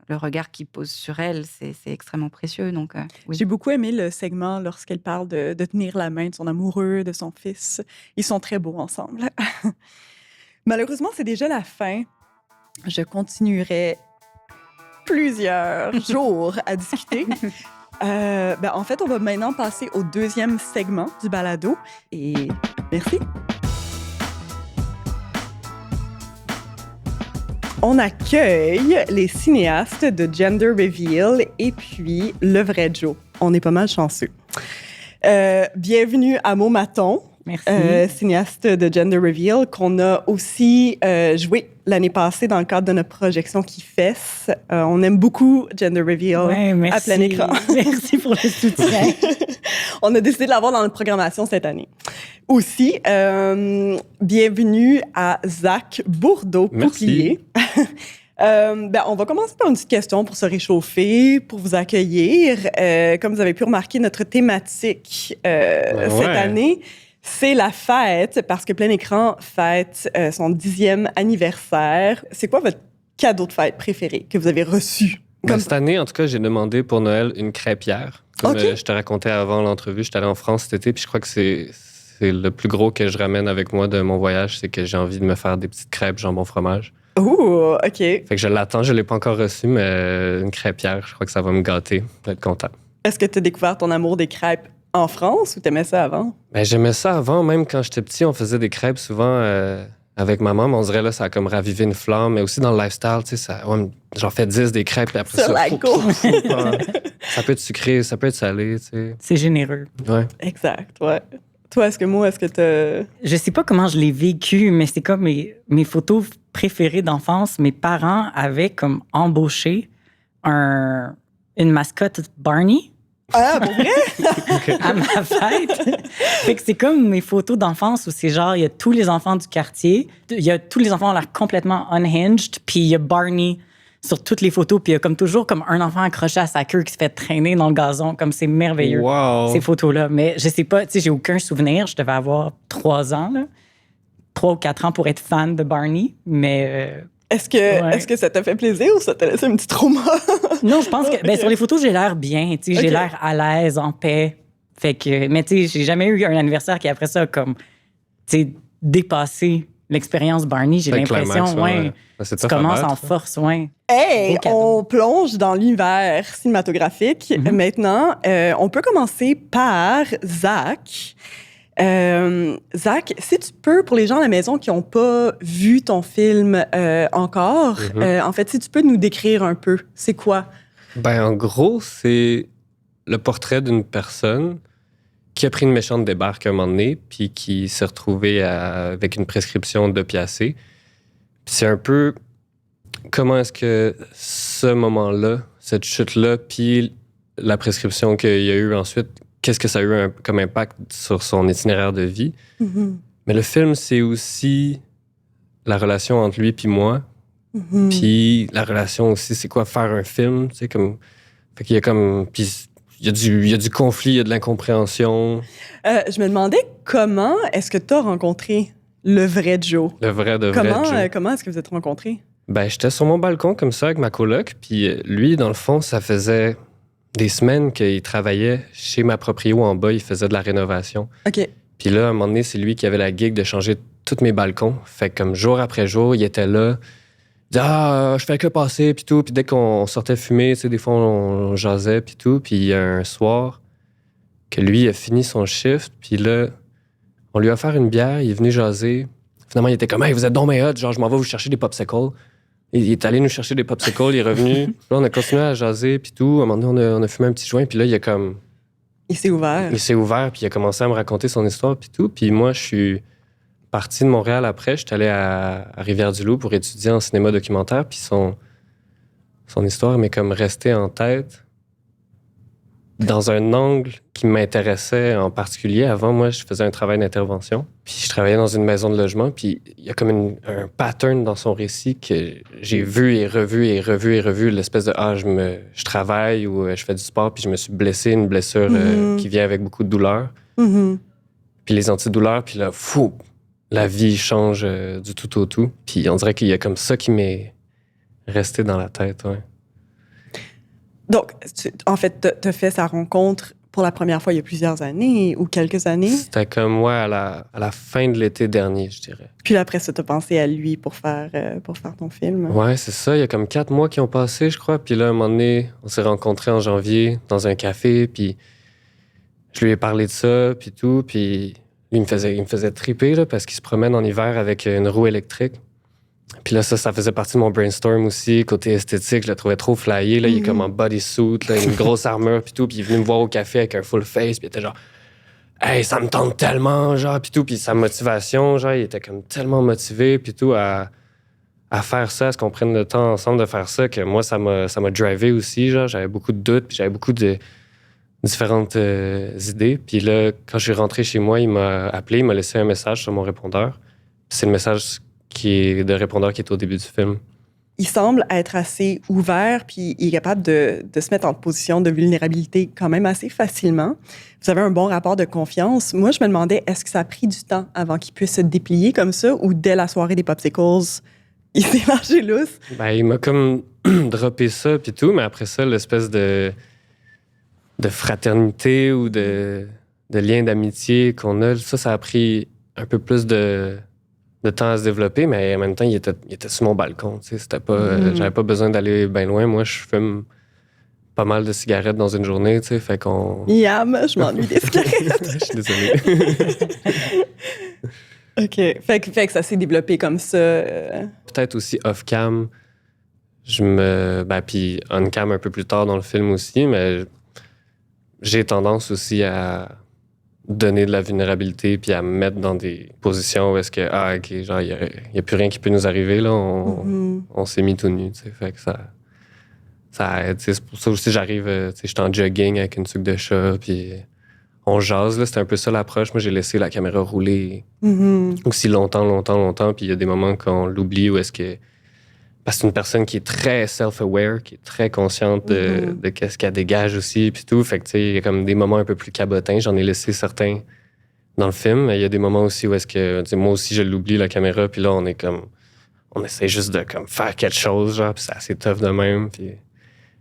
le regard qu'il pose sur elle, c'est extrêmement précieux. Donc, oui. J'ai beaucoup aimé le segment lorsqu'elle parle de tenir la main de son amoureux, de son fils. Ils sont très beaux ensemble. Malheureusement, c'est déjà la fin. Je continuerai plusieurs jours à discuter. En fait, on va maintenant passer au deuxième segment du balado. Et merci. On accueille les cinéastes de Gender Reveal et puis Le Vrai Joe. On est pas mal chanceux. Bienvenue à Momaton. Merci. Cinéaste de Gender Reveal, qu'on a aussi joué l'année passée dans le cadre de notre projection qui fesse. On aime beaucoup Gender Reveal à plein écran. Merci pour le soutien. On a décidé de l'avoir dans notre programmation cette année. Aussi, bienvenue à Zach Bourdeau-Pouplier. On va commencer par une petite question pour se réchauffer, pour vous accueillir. Comme vous avez pu remarquer, notre thématique cette année, c'est la fête, parce que Plein Écran fête son 10e anniversaire. C'est quoi votre cadeau de fête préféré que vous avez reçu? Cette année, en tout cas, j'ai demandé pour Noël une crêpière. Comme je te racontais avant l'entrevue, j'étais allé en France cet été, puis je crois que c'est le plus gros que je ramène avec moi de mon voyage, c'est que j'ai envie de me faire des petites crêpes jambon-fromage. Oh, OK. Fait que je l'attends, je ne l'ai pas encore reçu, mais une crêpière, je crois que ça va me gâter. Je vais être content. Est-ce que tu as découvert ton amour des crêpes en France ou t'aimais ça avant? J'aimais ça avant, même quand j'étais petit, on faisait des crêpes souvent avec ma maman, mais on dirait là, ça a comme ravivé une flamme, mais aussi dans le lifestyle, tu sais, j'en fais 10 des crêpes, et après ça, ça peut être sucré, ça peut être salé, tu sais. C'est généreux. Ouais. Exact, ouais. Toi, est-ce que t'as... Je sais pas comment je l'ai vécu, mais c'est comme mes photos préférées d'enfance. Mes parents avaient comme embauché une mascotte Barney. Ah, pour vrai? À ma fête. Fait que c'est comme mes photos d'enfance où c'est genre, il y a tous les enfants du quartier, tous les enfants ont l'air complètement unhinged, puis il y a Barney sur toutes les photos, puis il y a comme toujours comme un enfant accroché à sa queue qui se fait traîner dans le gazon, comme c'est merveilleux, ces photos-là. Mais je sais pas, tu sais, j'ai aucun souvenir, je devais avoir 3 ans, là. 3 ou 4 ans pour être fan de Barney, mais... Est-ce que ça t'a fait plaisir ou ça t'a laissé un petit trauma? Non, je pense que sur les photos, j'ai l'air bien, tu sais, j'ai l'air à l'aise, en paix. Fait que, mais tu sais, j'ai jamais eu un anniversaire qui, après ça, comme, tu sais, dépassé l'expérience Barney. J'ai l'impression, tu commences en force, Hey, on plonge dans l'univers cinématographique. Mm-hmm. Maintenant, on peut commencer par Zach. Zach, si tu peux, pour les gens à la maison qui n'ont pas vu ton film encore, en fait, si tu peux nous décrire un peu, c'est quoi? En gros, c'est le portrait d'une personne qui a pris une méchante débarque à un moment donné, puis qui s'est retrouvée avec une prescription d'opiacés. C'est un peu comment est-ce que ce moment-là, cette chute-là, puis la prescription qu'il y a eu ensuite, qu'est-ce que ça a eu comme impact sur son itinéraire de vie. Mm-hmm. Mais le film, c'est aussi la relation entre lui puis moi. Mm-hmm. Puis la relation aussi, c'est quoi faire un film, tu sais, comme... Fait qu'il y a comme... Puis il y a du conflit, il y a de l'incompréhension. Je me demandais comment est-ce que tu as rencontré le vrai Joe? Le vrai de vrai Joe. Comment est-ce que vous êtes rencontrés? Ben, j'étais sur mon balcon comme ça avec ma coloc, puis lui, dans le fond, ça faisait des semaines qu'il travaillait chez ma proprio en bas, il faisait de la rénovation. OK. Puis là, à un moment donné, c'est lui qui avait la gig de changer tous mes balcons. Fait que comme jour après jour, il était là. Il disait « Ah, je fais que passer, puis tout. » Puis dès qu'on sortait fumer, tu sais, des fois, on jasait, puis tout. Puis il y a un soir que lui a fini son shift, puis là, on lui a offert une bière, il est venu jaser. Finalement, il était comme « Hey, vous êtes donc bien hot, genre, je m'en vais vous chercher des popsicles. » Il est allé nous chercher des popsicles, il est revenu. Là, on a continué à jaser, puis tout. À un moment donné, on a fumé un petit joint, puis là, il s'est ouvert. Il s'est ouvert, puis il a commencé à me raconter son histoire, puis tout. Puis moi, je suis parti de Montréal après. Je suis allé à Rivière-du-Loup pour étudier en cinéma documentaire, puis son histoire m'est comme restée en tête dans un angle qui m'intéressait en particulier. Avant, moi, je faisais un travail d'intervention, puis je travaillais dans une maison de logement, puis il y a comme un pattern dans son récit que j'ai vu et revu, l'espèce de « Ah, je travaille ou je fais du sport, puis je me suis blessé, une blessure qui vient avec beaucoup de douleur. Mm-hmm. Puis les antidouleurs, puis là, fou, la vie change du tout au tout. Puis on dirait qu'il y a comme ça qui m'est resté dans la tête, ouais. Donc, en fait, tu as fait sa rencontre pour la première fois il y a plusieurs années ou quelques années. C'était comme moi à la fin de l'été dernier, je dirais. Puis après ça, tu as pensé à lui pour faire ton film. Ouais, c'est ça. Il y a comme 4 mois qui ont passé, je crois. Puis là, à un moment donné, on s'est rencontrés en janvier dans un café. Puis je lui ai parlé de ça, puis tout. Puis lui, il me faisait triper là, parce qu'il se promène en hiver avec une roue électrique. Puis là, ça faisait partie de mon brainstorm aussi. Côté esthétique, je le trouvais trop flyé. Là. Il est comme en bodysuit, là, une grosse armure, puis tout. Puis il est venu me voir au café avec un full face, puis il était genre « Hey, ça me tente tellement! » genre, puis tout. Puis sa motivation, genre, il était comme tellement motivé, puis tout, à faire ça, à ce qu'on prenne le temps ensemble de faire ça, que moi, ça m'a drivé aussi, genre. J'avais beaucoup de doutes, puis j'avais beaucoup de différentes idées. Puis là, quand je suis rentré chez moi, il m'a appelé, il m'a laissé un message sur mon répondeur. C'est le message de répondeur qui est au début du film. Il semble être assez ouvert, puis il est capable de se mettre en position de vulnérabilité quand même assez facilement. Vous avez un bon rapport de confiance. Moi, je me demandais, est-ce que ça a pris du temps avant qu'il puisse se déplier comme ça, ou dès la soirée des popsicles, il s'est lâché lousse? Ben, il m'a comme droppé ça, puis tout, mais après ça, l'espèce de fraternité ou de lien d'amitié qu'on a, ça a pris un peu plus de temps à se développer, mais en même temps, il était sur mon balcon. C'était pas, j'avais pas besoin d'aller bien loin. Moi, je fume pas mal de cigarettes dans une journée, fait qu'on... Miam, je m'ennuie des cigarettes. Je suis désolé. OK. Fait que ça s'est développé comme ça. Peut-être aussi off-cam. Puis on-cam un peu plus tard dans le film aussi, mais j'ai tendance aussi à donner de la vulnérabilité puis à me mettre dans des positions où est-ce que, OK, genre, il n'y a plus rien qui peut nous arriver, là. On s'est mis tout nu, tu sais. Fait que ça aide. C'est pour ça aussi, j'arrive, tu sais, j'étais en jogging avec une tuque de chat, puis on jase, là. C'était un peu ça l'approche. Moi, j'ai laissé la caméra rouler aussi longtemps, puis il y a des moments qu'on l'oublie où est-ce que... Parce que c'est une personne qui est très self-aware, qui est très consciente de qu'est-ce qu'elle dégage aussi, puis tout. Fait que, tu sais, il y a comme des moments un peu plus cabotins. J'en ai laissé certains dans le film. Mais il y a des moments aussi où est-ce que, tu sais, moi aussi, je l'oublie, la caméra, puis là, on essaie juste de comme faire quelque chose, genre, puis c'est assez tough de même. Puis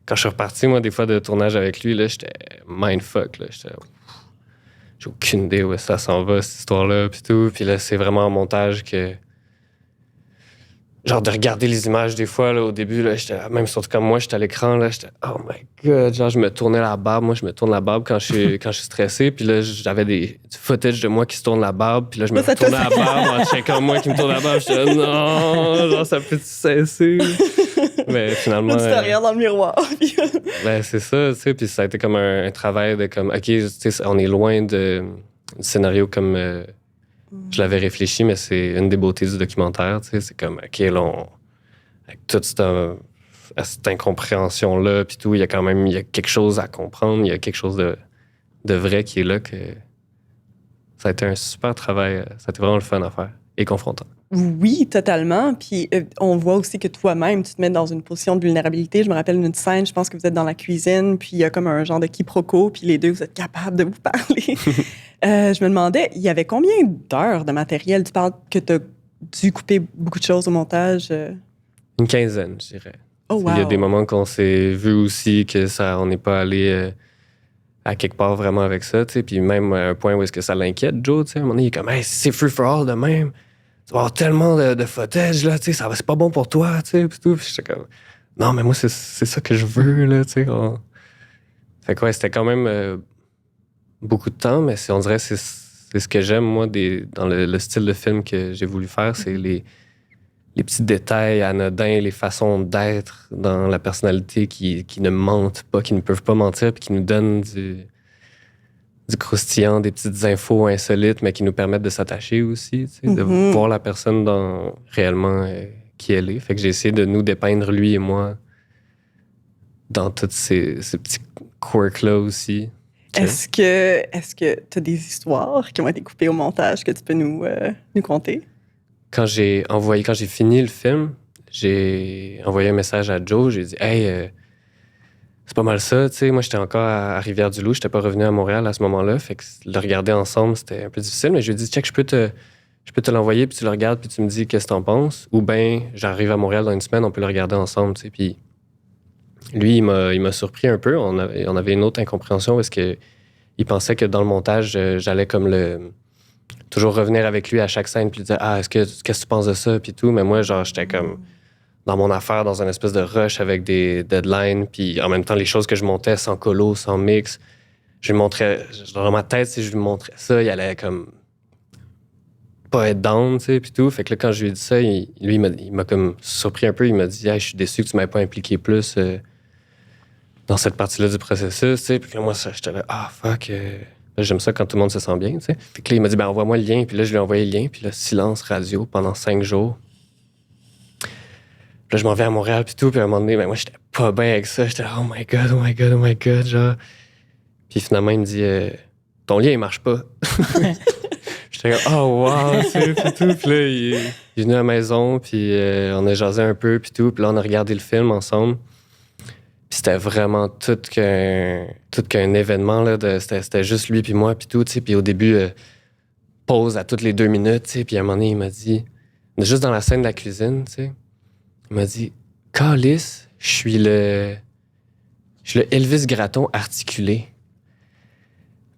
quand je suis reparti, moi, des fois, de tournage avec lui, là, j'étais mindfuck, là. J'ai aucune idée où ça s'en va, cette histoire-là, puis tout. Puis là, c'est vraiment en montage que... Genre de regarder les images des fois, là, au début, là, même surtout comme moi, j'étais à l'écran, là, j'étais « Oh my God! » Genre, je me tournais la barbe. Moi, je me tourne la barbe quand je suis stressé. Puis là, j'avais du footage de moi qui se tourne la barbe. Puis là, je me tournais la barbe en checkant moi qui me tourne la barbe. J'étais « Non! » Genre, ça peut-tu cesser? Mais finalement... Tu te regardes dans le miroir. Ben, c'est ça, tu sais. Puis ça a été comme un travail de comme... OK, tu sais, on est loin du scénario comme... Je l'avais réfléchi, mais c'est une des beautés du documentaire, tu sais. C'est comme, OK, là, avec toute cette incompréhension-là, puis tout, il y a quelque chose à comprendre, il y a quelque chose de vrai qui est là, que ça a été un super travail, ça a été vraiment le fun à faire et confrontant. Oui, totalement. Puis on voit aussi que toi-même, tu te mets dans une position de vulnérabilité. Je me rappelle d'une scène, je pense que vous êtes dans la cuisine, puis il y a comme un genre de quiproquo, puis les deux, vous êtes capables de vous parler. Je me demandais, il y avait combien d'heures de matériel? Tu parles que tu as dû couper beaucoup de choses au montage? Une quinzaine, je dirais. Oh, wow. Il y a des moments qu'on s'est vu aussi que on n'est pas allé à quelque part vraiment avec ça, tu sais. Puis même à un point où est-ce que ça l'inquiète, Joe, tu sais. À un moment donné, il est comme, hey, si c'est free for all de même, tu vas avoir tellement de footage, là, tu sais, c'est pas bon pour toi, tu sais. Puis tout. Puis j'étais comme, non, mais moi, c'est ça que je veux, là, tu sais. Fait que ouais, c'était quand même beaucoup de temps, mais on dirait que c'est ce que j'aime, moi, dans le style de film que j'ai voulu faire, c'est les petits détails anodins, les façons d'être dans la personnalité qui ne mentent pas, qui ne peuvent pas mentir, puis qui nous donnent du croustillant, des petites infos insolites, mais qui nous permettent de s'attacher aussi, tu sais, de voir la personne réellement qui elle est. Fait que j'ai essayé de nous dépeindre, lui et moi, dans tous ces petits quirks-là aussi. Est-ce que tu as des histoires qui ont été coupées au montage que tu peux nous conter? Quand j'ai fini le film, j'ai envoyé un message à Joe. J'ai dit, hey, c'est pas mal ça. Tu sais, moi, j'étais encore à Rivière-du-Loup. J'étais pas revenu à Montréal à ce moment-là. Fait que le regarder ensemble, c'était un peu difficile. Mais je lui ai dit, check, je peux te l'envoyer, puis tu le regardes, puis tu me dis qu'est-ce que t'en penses. Ou bien, j'arrive à Montréal dans une semaine, on peut le regarder ensemble. Tu sais. Puis lui, il m'a surpris un peu. On avait une autre incompréhension parce que il pensait que dans le montage, j'allais comme toujours revenir avec lui à chaque scène puis dire qu'est-ce que tu penses de ça puis tout, mais moi genre j'étais comme dans mon affaire, dans une espèce de rush avec des deadlines, puis en même temps les choses que je montais sans colo, sans mix, je lui montrais dans ma tête, si je lui montrais ça, il allait comme pas être down, tu sais, puis tout. Fait que là, quand je lui ai dit ça, il m'a comme surpris un peu. Il m'a dit, hey, je suis déçu que tu m'aies pas impliqué plus dans cette partie-là du processus, tu sais. Puis là, moi, j'étais là, fuck. Là, j'aime ça quand tout le monde se sent bien, tu sais. Fait que là, il m'a dit, envoie-moi le lien. Puis là, je lui ai envoyé le lien. Puis là, silence radio pendant 5 jours. Puis là, je m'en vais à Montréal, puis tout. Puis à un moment donné, moi, j'étais pas bien avec ça. J'étais là, oh my God, oh my God, oh my God, genre. Puis finalement, il me dit, ton lien, il marche pas. J'étais comme, oh wow, c'est puis tout. Puis là, il est venu à la maison, puis on a jasé un peu, puis tout. Puis là, on a regardé le film ensemble. Puis c'était vraiment tout qu'un événement, là. C'était juste lui puis moi, puis tout, tu sais. Puis au début, pause à toutes les 2 minutes, tu sais. Puis à un moment donné, il m'a dit, juste dans la scène de la cuisine, tu sais, il m'a dit, Calice, je suis le Elvis Gratton articulé.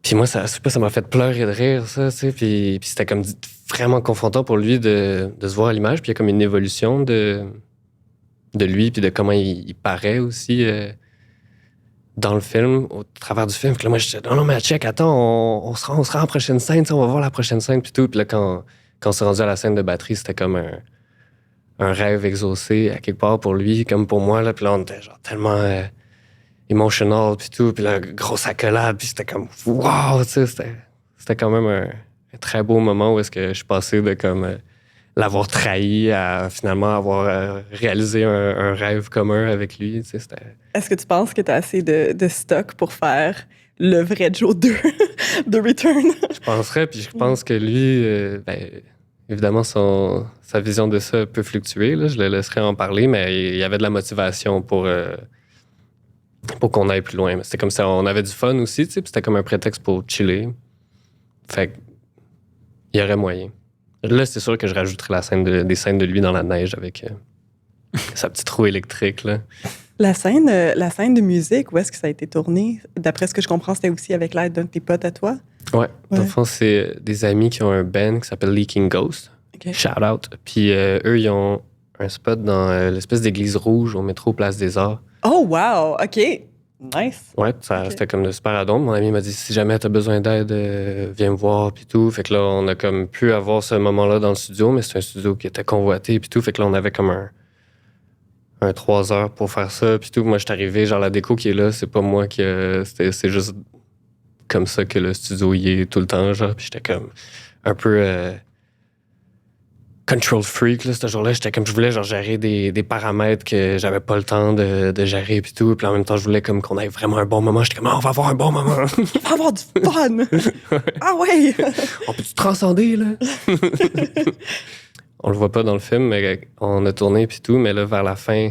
Puis moi, ça m'a fait pleurer de rire, ça, tu sais. Puis c'était comme vraiment confrontant pour lui de se voir à l'image. Puis il y a comme une évolution de lui, puis de comment il paraît aussi dans le film, au travers du film. Puis là, moi, je disais, non, mais check, attends, on sera en prochaine scène, on va voir la prochaine scène, puis tout. Puis là, quand on s'est rendu à la scène de batterie, c'était comme un rêve exaucé à quelque part pour lui, comme pour moi. Là. Puis là, on était genre tellement emotional, puis tout. Puis là, grosse accolade, puis c'était comme, wow, tu sais, c'était quand même un très beau moment où est-ce que je suis passé de comme... l'avoir trahi à finalement avoir réalisé un rêve commun avec lui. Tu sais, Est-ce que tu penses que tu as assez de stock pour faire le vrai Joe 2 de Return? Je penserais, puis je pense que lui, évidemment, sa vision de ça peut fluctuer. Là, je le laisserai en parler, mais il y avait de la motivation pour qu'on aille plus loin. C'était comme ça, on avait du fun aussi, tu sais, puis c'était comme un prétexte pour chiller. Fait qu'il y aurait moyen. Là, c'est sûr que je rajouterais des scènes de lui dans la neige avec sa petite roue électrique. Là. La scène de musique, où est-ce que ça a été tourné? D'après ce que je comprends, c'était aussi avec l'aide d'un de tes potes à toi? Ouais. Dans le fond, c'est des amis qui ont un band qui s'appelle Leaking Ghost. Okay. Shout out. Puis eux, ils ont un spot dans l'espèce d'église rouge au métro Place des Arts. Oh, wow! OK. Nice. Ouais, c'était comme le super addon. Mon ami m'a dit, si jamais t'as besoin d'aide, viens me voir, puis tout. Fait que là, on a comme pu avoir ce moment-là dans le studio, mais c'est un studio qui était convoité, puis tout. Fait que là, on avait comme un 3 heures pour faire ça, puis tout. Moi, je suis arrivé, genre la déco qui est là, c'est pas moi qui... c'est juste comme ça que le studio y est tout le temps, genre. Puis j'étais comme un peu... control freak, là, ce jour-là. J'étais comme, je voulais genre gérer des paramètres que j'avais pas le temps de gérer puis tout. Puis en même temps, je voulais comme qu'on ait vraiment un bon moment. J'étais comme, on va avoir un bon moment. On va avoir du fun! Ah ouais! On peut-tu transcender, là? On le voit pas dans le film, mais on a tourné puis tout. Mais là, vers la fin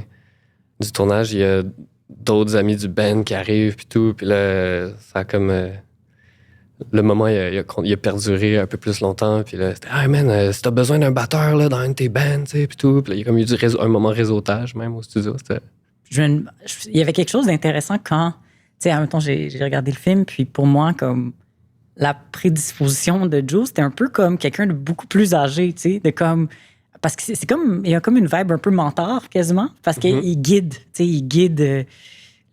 du tournage, il y a d'autres amis du band qui arrivent puis tout. Puis là, ça a comme... le moment, il a perduré un peu plus longtemps. Puis là, c'était « Ah, man, si t'as besoin d'un batteur là, dans une de tes bands, tu sais, puis tout. » Puis là, il y a comme eu un moment réseautage, même, au studio. Il y avait quelque chose d'intéressant quand, tu sais, en même temps, j'ai regardé le film, puis pour moi, comme la prédisposition de Joe, c'était un peu comme quelqu'un de beaucoup plus âgé, tu sais, de comme... Parce que c'est comme... Il y a comme une vibe un peu mentor, quasiment, parce qu'il guide, tu sais, il guide...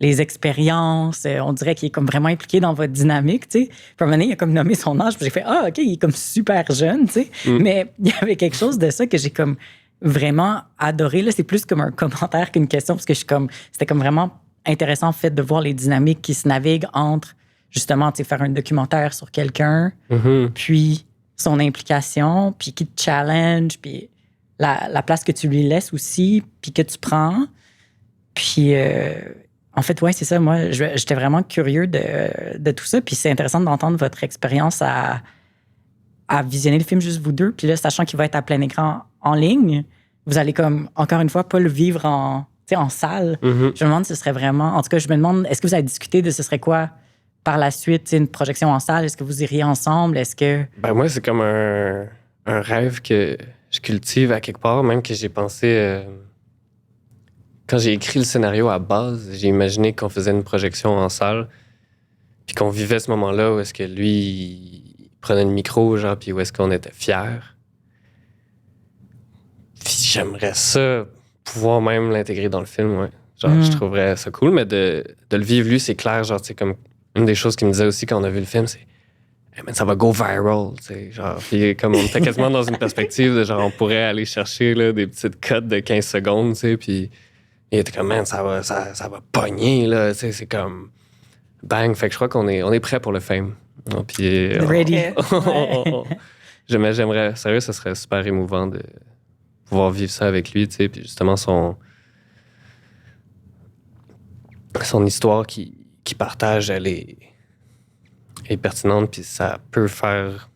les expériences, on dirait qu'il est comme vraiment impliqué dans votre dynamique, tu sais. Puis à un moment donné, il a comme nommé son âge, puis j'ai fait « Ah, OK, il est comme super jeune, tu sais. Mais il y avait quelque chose de ça que j'ai comme vraiment adoré. Là, c'est plus comme un commentaire qu'une question, parce que c'était comme vraiment intéressant, en fait, de voir les dynamiques qui se naviguent entre, justement, tu sais, faire un documentaire sur quelqu'un, puis son implication, puis qui te challenge, puis la place que tu lui laisses aussi, puis que tu prends. Puis... en fait, ouais, c'est ça. Moi, j'étais vraiment curieux de tout ça. Puis c'est intéressant d'entendre votre expérience à visionner le film juste vous deux. Puis là, sachant qu'il va être à plein écran en ligne, vous allez comme, encore une fois, pas le vivre en salle. Je me demande si ce serait vraiment... En tout cas, je me demande, est-ce que vous avez discuté de ce serait quoi par la suite, une projection en salle? Est-ce que vous iriez ensemble? Est-ce que... Ben moi, c'est comme un rêve que je cultive à quelque part, même que j'ai pensé... Quand j'ai écrit le scénario à base, j'ai imaginé qu'on faisait une projection en salle, puis qu'on vivait ce moment-là où est-ce que lui, il prenait le micro, genre, puis où est-ce qu'on était fiers. Puis j'aimerais ça, pouvoir même l'intégrer dans le film, ouais. Genre, je trouverais ça cool, mais de le vivre, lui, c'est clair, genre, tu sais, comme une des choses qu'il me disait aussi quand on a vu le film, c'est hey, man, ça va go viral, tu sais, genre. Puis comme on était quasiment dans une perspective de genre, on pourrait aller chercher là, des petites cotes de 15 secondes, tu sais, puis il était comme, man, ça va pogner, là, tu sais, c'est comme bang. Fait que je crois qu'on est prêt pour le fame. Puis, ready. J'aimerais, sérieux, ça serait super émouvant de pouvoir vivre ça avec lui, tu sais, puis justement son histoire qui partage, elle est pertinente, puis ça peut faire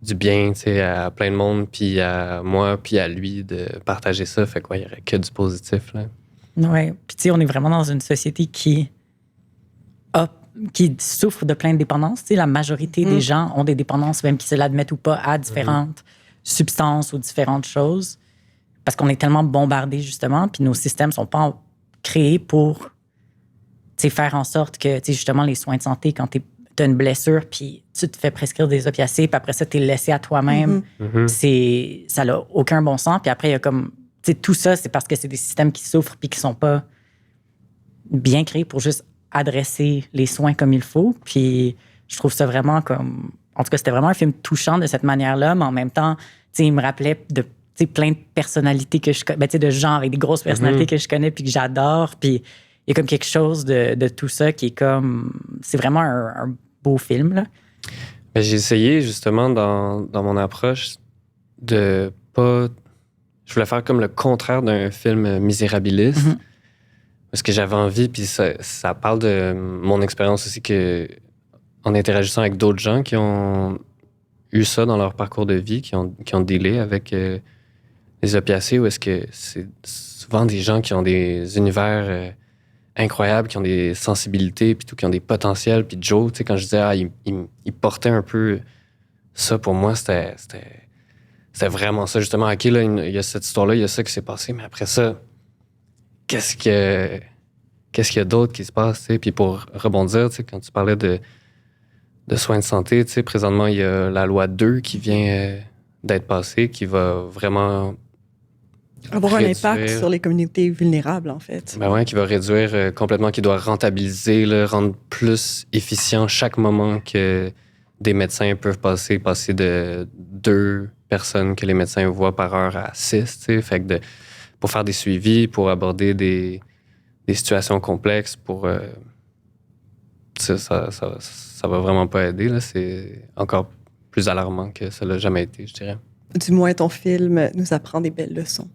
du bien, tu sais, à plein de monde, puis à moi, puis à lui, de partager ça. Fait quoi, il n'y aurait que du positif, là. Oui. Puis, tu sais, on est vraiment dans une société qui souffre de plein de dépendances. Tu sais, la majorité des gens ont des dépendances, même qu'ils se l'admettent ou pas, à différentes substances ou différentes choses. Parce qu'on est tellement bombardés, justement, puis nos systèmes ne sont pas créés pour, tu sais, faire en sorte que, tu sais, justement, les soins de santé, quand tu as une blessure, puis tu te fais prescrire des opiacés, puis après ça, tu es laissé à toi-même, ça n'a aucun bon sens. Puis après, il y a comme... Tu sais, tout ça, c'est parce que c'est des systèmes qui souffrent puis qui sont pas bien créés pour juste adresser les soins comme il faut. Puis je trouve ça vraiment comme... En tout cas, c'était vraiment un film touchant de cette manière-là, mais en même temps, tu sais, il me rappelait de plein de personnalités que je connais, ben, tu sais, de gens avec des grosses personnalités que je connais puis que j'adore. Puis il y a comme quelque chose de tout ça qui est comme... C'est vraiment un beau film, là. Ben, j'ai essayé, justement, dans mon approche, de pas... Je voulais faire comme le contraire d'un film misérabiliste. Parce que j'avais envie, puis ça parle de mon expérience aussi, que en interagissant avec d'autres gens qui ont eu ça dans leur parcours de vie, qui ont dealé avec les opiacés, où est-ce que c'est souvent des gens qui ont des univers incroyables, qui ont des sensibilités, puis tout, qui ont des potentiels. Puis Joe, tu sais, quand je disais, il portait un peu ça pour moi, c'était vraiment ça, justement. OK, là, il y a cette histoire-là, il y a ça qui s'est passé, mais après ça, qu'est-ce qu'il y a d'autre qui se passe, tu sais? Puis pour rebondir, tu sais, quand tu parlais de soins de santé, tu sais, présentement, il y a la loi 2 qui vient d'être passée, qui va vraiment avoir un impact sur les communautés vulnérables, en fait. Ben ouais, qui va réduire complètement, qui doit rentabiliser, là, rendre plus efficient chaque moment que des médecins peuvent passer de 2 personnes que les médecins voient par heure à 6, tu sais. Fait que pour faire des suivis, pour aborder des situations complexes, pour... ça va vraiment pas aider, là. C'est encore plus alarmant que ça l'a jamais été, je dirais. Du moins, ton film nous apprend des belles leçons.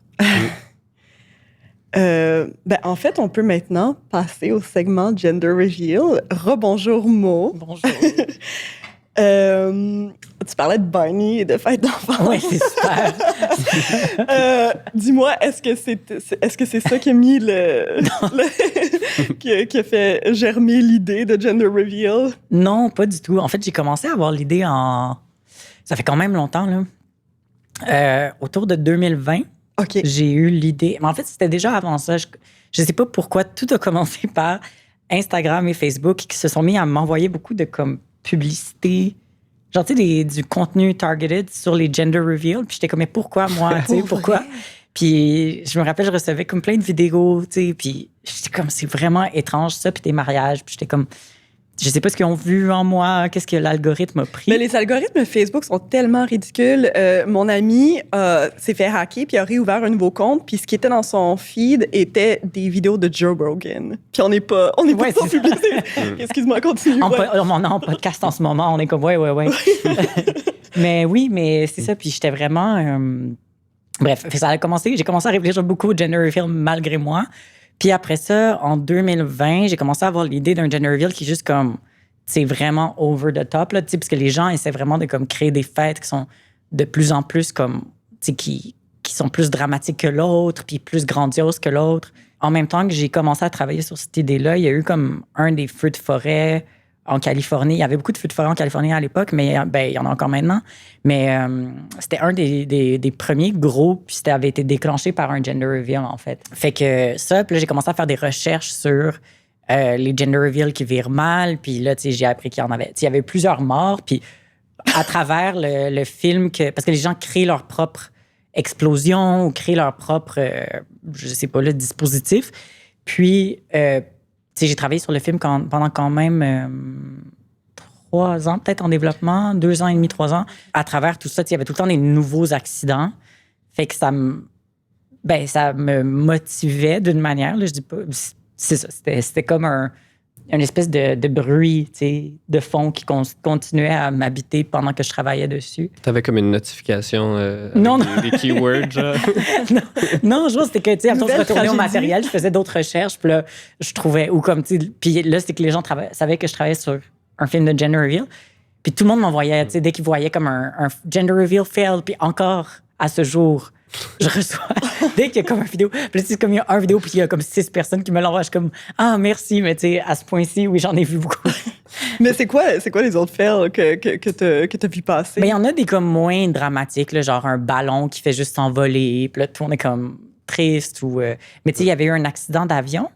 En fait, on peut maintenant passer au segment Gender Reveal. Rebonjour, Mo. Bonjour. Tu parlais de Barney et de fête d'enfants. Oui, c'est super. Dis-moi, est-ce que c'est ça qui a mis qui a fait germer l'idée de gender reveal? Non, pas du tout. En fait, j'ai commencé à avoir l'idée ça fait quand même longtemps, là. Autour de 2020, j'ai eu l'idée. Mais en fait, c'était déjà avant ça. Je sais pas pourquoi tout a commencé par Instagram et Facebook qui se sont mis à m'envoyer beaucoup de comme publicité. Genre, tu sais, du contenu targeted sur les gender reveals. Puis j'étais comme, mais pourquoi moi? Tu sais, pourquoi? Puis je me rappelle, je recevais comme plein de vidéos, tu sais. Puis j'étais comme, c'est vraiment étrange ça. Puis des mariages. Puis j'étais comme, je sais pas ce qu'ils ont vu en moi, qu'est-ce que l'algorithme a pris. Mais les algorithmes Facebook sont tellement ridicules. Mon ami s'est fait hacker puis a réouvert un nouveau compte. Puis ce qui était dans son feed était des vidéos de Joe Rogan. Puis on n'est pas sur publicité. Excuse-moi, continue. On est en podcast en ce moment, on est comme, ouais. Mais oui, mais c'est ça. Puis j'étais vraiment... Bref, ça a commencé. J'ai commencé à réfléchir beaucoup au gender reveal malgré moi. Puis après ça, en 2020, j'ai commencé à avoir l'idée d'un gender reveal qui est juste comme, c'est vraiment over the top, là, tu sais, parce que les gens essaient vraiment de comme créer des fêtes qui sont de plus en plus comme, tu sais, qui sont plus dramatiques que l'autre, puis plus grandioses que l'autre. En même temps que j'ai commencé à travailler sur cette idée-là, il y a eu comme un des feux de forêt en Californie. Il y avait beaucoup de feux de forêt en Californie à l'époque, mais il y en a encore maintenant. Mais c'était un des premiers gros, puis ça avait été déclenché par un gender reveal, en fait. Fait que ça, puis là, j'ai commencé à faire des recherches sur les gender reveals qui virent mal. Puis là, tu sais, j'ai appris qu'il y en avait. Il y avait plusieurs morts, puis à travers le film, parce que les gens créent leur propre explosion ou créent leur propre, je sais pas, le dispositif. Puis... j'ai travaillé sur le film pendant quand même 3 ans, peut-être en développement, 2 ans et demi, 3 ans. À travers tout ça, il y avait tout le temps des nouveaux accidents. Fait que ça me motivait d'une manière. Là, je dis pas... C'est ça, c'était comme une espèce de bruit, de fond qui continuait à m'habiter pendant que je travaillais dessus. T'avais comme une notification non. Des keywords, genre? non, je vois, c'était que, tu sais, après, je retournais au matériel, je faisais d'autres recherches, puis là, je trouvais, ou comme, tu sais, puis là, c'est que les gens savaient que je travaillais sur un film de gender reveal, puis tout le monde m'envoyait, tu sais, dès qu'ils voyaient comme un gender reveal fail, puis encore, à ce jour, je reçois, dès qu'il y a comme une vidéo, puis là, c'est comme il y a une vidéo, puis il y a comme 6 personnes qui me l'envoient, je suis comme, ah, merci, mais tu sais, à ce point-ci, oui, j'en ai vu beaucoup. Mais c'est quoi les autres fails que t'as vu passer? Mais il y en a des comme moins dramatiques, là, genre un ballon qui fait juste s'envoler, puis là, tout le monde est comme triste. Mais tu sais, il y avait eu un accident d'avion.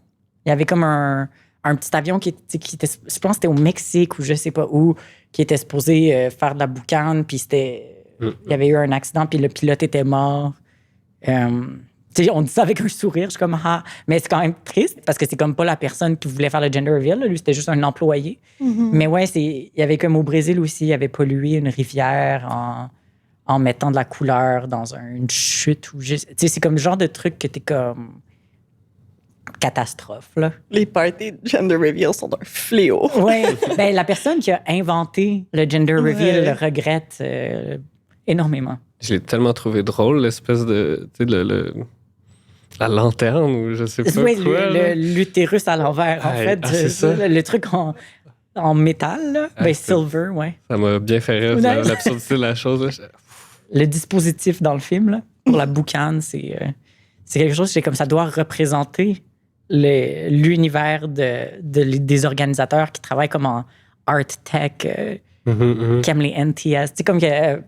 Il y avait comme un petit avion qui était, je pense que c'était au Mexique ou je sais pas où, qui était supposé faire de la boucane, puis il y avait eu un accident, puis le pilote était mort. On dit ça avec un sourire, je suis comme mais c'est quand même triste parce que c'est comme pas la personne qui voulait faire le gender reveal, là. Lui c'était juste un employé. Mm-hmm. Mais ouais, il y avait comme au Brésil aussi, il avait pollué une rivière en mettant de la couleur dans une chute ou c'est comme le genre de truc que t'es comme catastrophe, là. Les parties de gender reveal sont un fléau. Ouais, la personne qui a inventé le gender reveal le regrette énormément. Je l'ai tellement trouvé drôle, l'espèce de... Tu sais, la lanterne ou je sais pas quoi. L'utérus à l'envers, en fait. C'est ça. Le truc en métal, là. Silver, ouais. Ça m'a bien fait rire, l'absurdité de la chose. Là. Le dispositif dans le film, là, pour la boucane, c'est quelque chose, c'est comme ça doit représenter l'univers des organisateurs qui travaillent comme en art tech, qui aiment les NTS. Tu sais, comme que...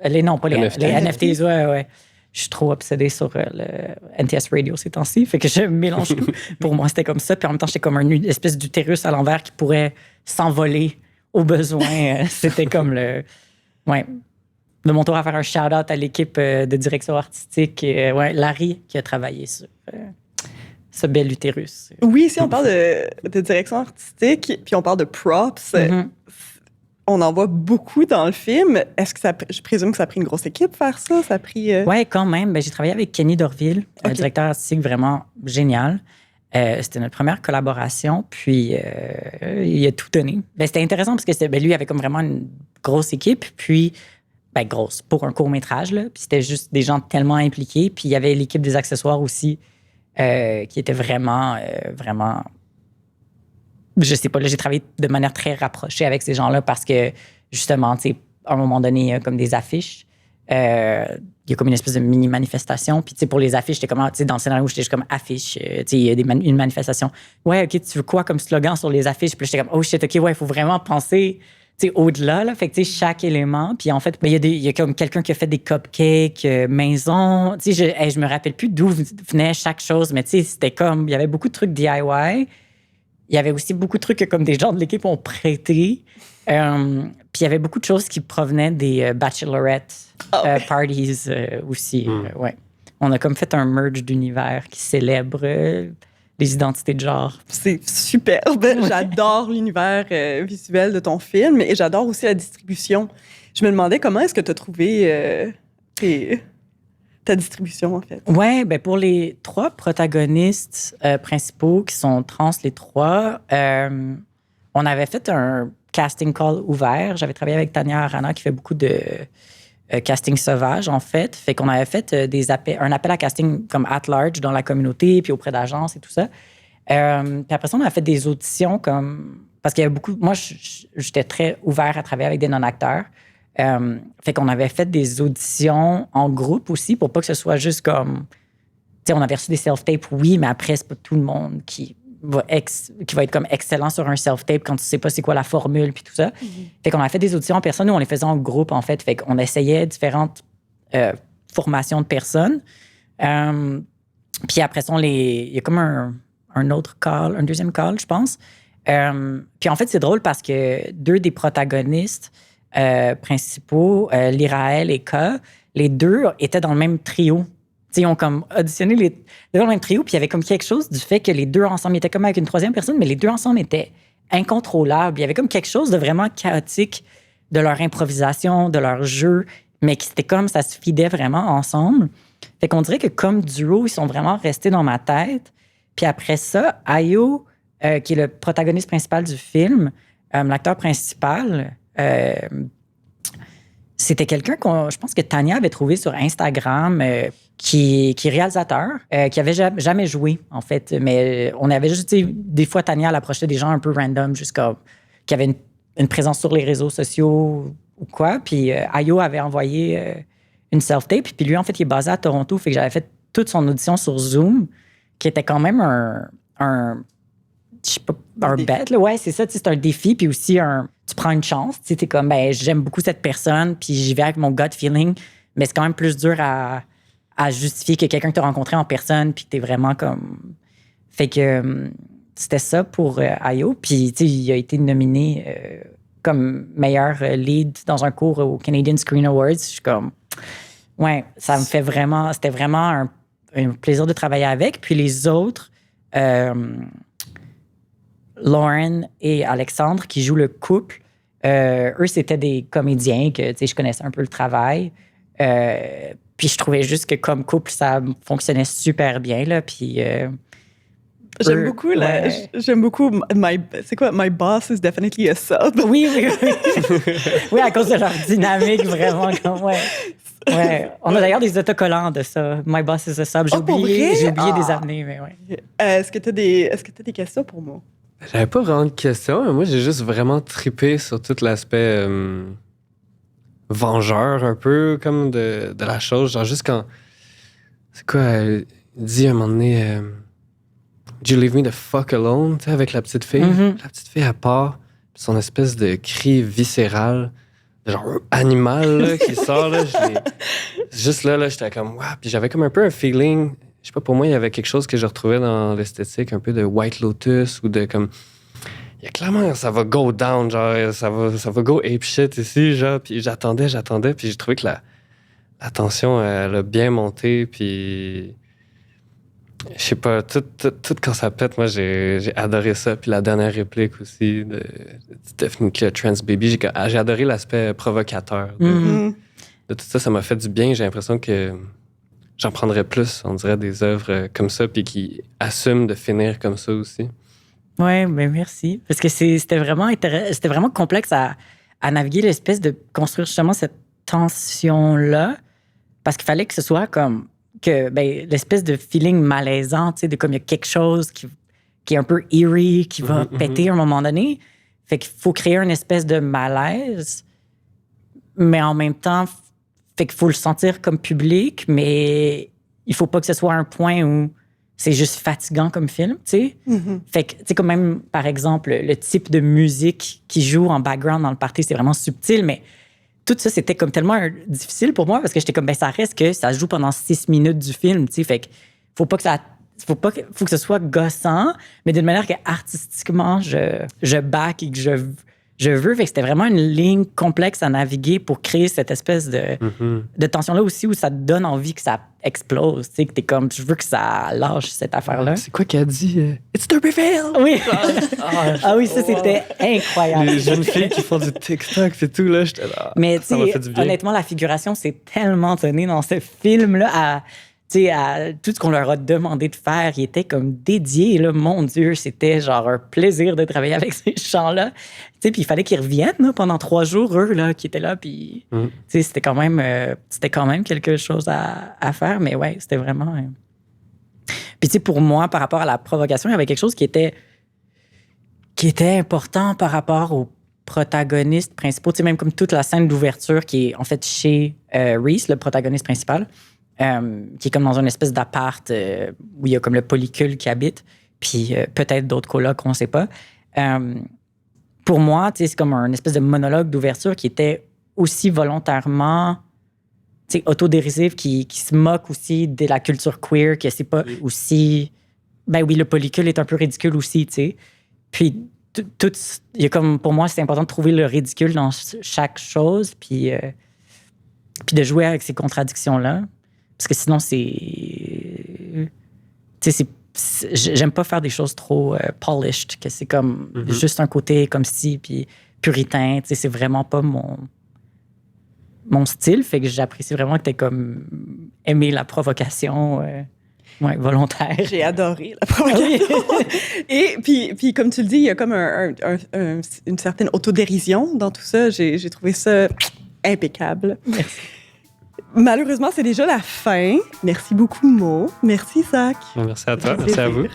les NFTs, ouais. Je suis trop obsédée sur le NTS Radio ces temps-ci, fait que je mélange tout. Pour moi, c'était comme ça. Puis en même temps, j'étais comme une espèce d'utérus à l'envers qui pourrait s'envoler au besoin. C'était comme de mon tour à faire un shout-out à l'équipe de direction artistique. Larry qui a travaillé sur ce bel utérus. Oui, si on parle de direction artistique, puis on parle de props... Mm-hmm. On en voit beaucoup dans le film. Est-ce que je présume que ça a pris une grosse équipe faire ça? Ça a pris... Oui, quand même. J'ai travaillé avec Kenny Dorville, un directeur artistique vraiment génial. C'était notre première collaboration, puis il a tout donné. C'était intéressant parce que lui, il avait comme vraiment une grosse équipe, puis grosse pour un court-métrage, là. Puis c'était juste des gens tellement impliqués. Puis il y avait l'équipe des accessoires aussi qui était vraiment... Je sais pas, là, j'ai travaillé de manière très rapprochée avec ces gens-là parce que, justement, tu sais, à un moment donné, il y a comme des affiches. Il y a comme une espèce de mini-manifestation. Puis, tu sais, pour les affiches, j'étais comme, tu sais, dans le scénario, j'étais juste comme affiche. Tu sais, il y a une manifestation. Ouais, OK, tu veux quoi comme slogan sur les affiches? Puis j'étais comme, oh shit, OK, ouais, il faut vraiment penser, tu sais, au-delà, là. Fait que, tu sais, chaque élément. Puis, en fait, ben, il y a comme quelqu'un qui a fait des cupcakes maison. Tu sais, je me rappelle plus d'où venait chaque chose, mais tu sais, c'était comme, il y avait beaucoup de trucs DIY. Il y avait aussi beaucoup de trucs que comme des gens de l'équipe ont prêté. Puis il y avait beaucoup de choses qui provenaient des bachelorette parties aussi. Ouais. On a comme fait un merge d'univers qui célèbre les identités de genre. C'est superbe. J'adore l'univers visuel de ton film et j'adore aussi la distribution. Je me demandais comment est-ce que tu as trouvé ta distribution, en fait. Ouais, ben pour les 3 protagonistes principaux qui sont trans, les 3, on avait fait un casting call ouvert. J'avais travaillé avec Tania Arana qui fait beaucoup de casting sauvage, en fait. Fait qu'on avait fait un appel à casting comme at large dans la communauté, puis auprès d'agences et tout ça. Puis après ça, on a fait des auditions comme... Parce qu'il y avait beaucoup... Moi, j'étais très ouvert à travailler avec des non-acteurs. Fait qu'on avait fait des auditions en groupe aussi pour pas que ce soit juste comme... Tu sais, on avait reçu des self-tapes, oui, mais après, c'est pas tout le monde qui va être comme excellent sur un self-tape quand tu sais pas c'est quoi la formule puis tout ça. Fait qu'on a fait des auditions en personne où on les faisait en groupe, en fait. Fait qu'on essayait différentes formations de personnes. Puis après ça, il y a comme un autre call, un deuxième call, je pense. Puis en fait, c'est drôle parce que 2 des protagonistes principaux, Liraël et K, les 2 étaient dans le même trio. T'sais, ils ont comme auditionné dans le même trio, puis il y avait comme quelque chose du fait que les 2 ensemble, ils étaient comme avec une 3e personne, mais les 2 ensemble étaient incontrôlables. Il y avait comme quelque chose de vraiment chaotique de leur improvisation, de leur jeu, mais qui c'était comme ça se fidait vraiment ensemble. Fait qu'on dirait que comme duo, ils sont vraiment restés dans ma tête. Puis après ça, Ayo, qui est le protagoniste principal du film, l'acteur principal, c'était quelqu'un je pense que Tania avait trouvé sur Instagram, qui est réalisateur, qui avait jamais joué, en fait. Mais on avait juste, des fois, Tania, elle approchait des gens un peu random, qui avaient une présence sur les réseaux sociaux ou quoi. Puis Ayo avait envoyé une self-tape. Puis lui, en fait, il est basé à Toronto. Fait que j'avais fait toute son audition sur Zoom, qui était quand même un bet, là. Ouais, c'est ça, c'est un défi. Puis aussi, tu prends une chance. Tu sais, t'es comme, ben, j'aime beaucoup cette personne, puis j'y vais avec mon gut feeling. Mais c'est quand même plus dur à justifier que quelqu'un que tu as rencontré en personne, puis que t'es vraiment comme... Fait que c'était ça pour Ayo. Puis, tu sais, il a été nominé comme meilleur lead dans un cours au Canadian Screen Awards. Je suis comme... Ouais, ça me fait vraiment... C'était vraiment un plaisir de travailler avec. Puis les autres... Lauren et Alexandre, qui jouent le couple, eux, c'était des comédiens que, tu sais, je connaissais un peu le travail. Puis je trouvais juste que comme couple, ça fonctionnait super bien, là. Puis... J'aime beaucoup, j'aime beaucoup c'est quoi? My boss is definitely a sub. Oui. Oui, à cause de leur dynamique, vraiment. Ouais. On a d'ailleurs des autocollants de ça. My boss is a sub. J'ai oublié des années, mais ouais. Est-ce que tu as des questions pour moi? J'avais pas vraiment de questions. Moi, j'ai juste vraiment trippé sur tout l'aspect vengeur, un peu, comme de la chose. Genre, juste quand... C'est quoi? Il dit à un moment donné... Do you leave me the fuck alone? Tu sais, avec la petite fille. Mm-hmm. La petite fille, elle part. Son espèce de cri viscéral, genre animal, là, qui sort. Là, juste là, j'étais comme... Wow. Puis j'avais comme un peu un feeling... Je sais pas, pour moi, il y avait quelque chose que je retrouvais dans l'esthétique, un peu de White Lotus ou de comme... Il y a clairement, ça va go down, genre, ça va go ape shit ici, genre. Puis j'attendais, puis j'ai trouvé que la tension, elle a bien monté, puis... Je sais pas, tout quand ça pète, moi, j'ai adoré ça. Puis la dernière réplique aussi de Definitely a Trans Baby, j'ai adoré l'aspect provocateur de tout ça. Ça m'a fait du bien. J'ai l'impression que j'en prendrais plus, on dirait, des œuvres comme ça, puis qui assument de finir comme ça aussi. Oui, mais merci. Parce que c'était vraiment complexe à naviguer, l'espèce de construire justement cette tension-là, parce qu'il fallait que ce soit comme l'espèce de feeling malaisant, tu sais, de comme il y a quelque chose qui est un peu eerie, qui va péter à un moment donné. Fait qu'il faut créer une espèce de malaise, mais en même temps, Fait qu'il faut le sentir comme public, mais il faut pas que ce soit un point où c'est juste fatigant comme film, tu sais. Fait que, tu sais, comme même, par exemple, le type de musique qui joue en background dans le party, c'est vraiment subtil, mais tout ça, c'était comme tellement difficile pour moi parce que j'étais comme, ben ça reste que ça se joue pendant 6 minutes du film, tu sais. Fait que faut que ce soit gossant, mais d'une manière que artistiquement, je back et que je veux. Fait que c'était vraiment une ligne complexe à naviguer pour créer cette espèce de tension-là aussi où ça te donne envie que ça explose. Tu sais, que t'es comme, je veux que ça lâche cette affaire-là. C'est quoi qu'elle a dit? It's the reveal! Oui. Ah oui, ça, c'était incroyable. Les jeunes filles qui font du TikTok et tout, là, j'étais là. Mais tu sais, honnêtement, la figuration s'est tellement tenue dans ce film-là à tout ce qu'on leur a demandé de faire. Il était comme dédié, là. Mon Dieu, c'était genre un plaisir de travailler avec ces gens-là. Puis il fallait qu'ils reviennent là, pendant 3 jours, eux, là, qui étaient là. Puis c'était quand même quelque chose à faire. Mais ouais, c'était vraiment... Puis pour moi, par rapport à la provocation, il y avait quelque chose qui était important par rapport aux protagonistes principaux. Même comme toute la scène d'ouverture qui est en fait chez Reese, le protagoniste principal. Qui est comme dans une espèce d'appart où il y a comme le polycule qui habite, puis peut-être d'autres colocs, on ne sait pas. Pour moi, c'est comme un espèce de monologue d'ouverture qui était aussi volontairement autodéritif, qui se moque aussi de la culture queer, que c'est pas aussi... Ben oui, le polycule est un peu ridicule aussi, tu sais. Puis, il y a comme, pour moi, c'est important de trouver le ridicule dans chaque chose, puis de jouer avec ces contradictions-là. Parce que sinon, j'aime pas faire des choses trop polished, que c'est comme juste un côté comme si, puis puritain. C'est vraiment pas mon style. Fait que j'apprécie vraiment que t'aies comme aimé la provocation volontaire. J'ai adoré la provocation. Et puis, comme tu le dis, il y a comme une certaine autodérision dans tout ça. J'ai trouvé ça impeccable. Merci. Malheureusement, c'est déjà la fin. Merci beaucoup, Mo. Merci, Zach. Merci à toi. Merci à vous.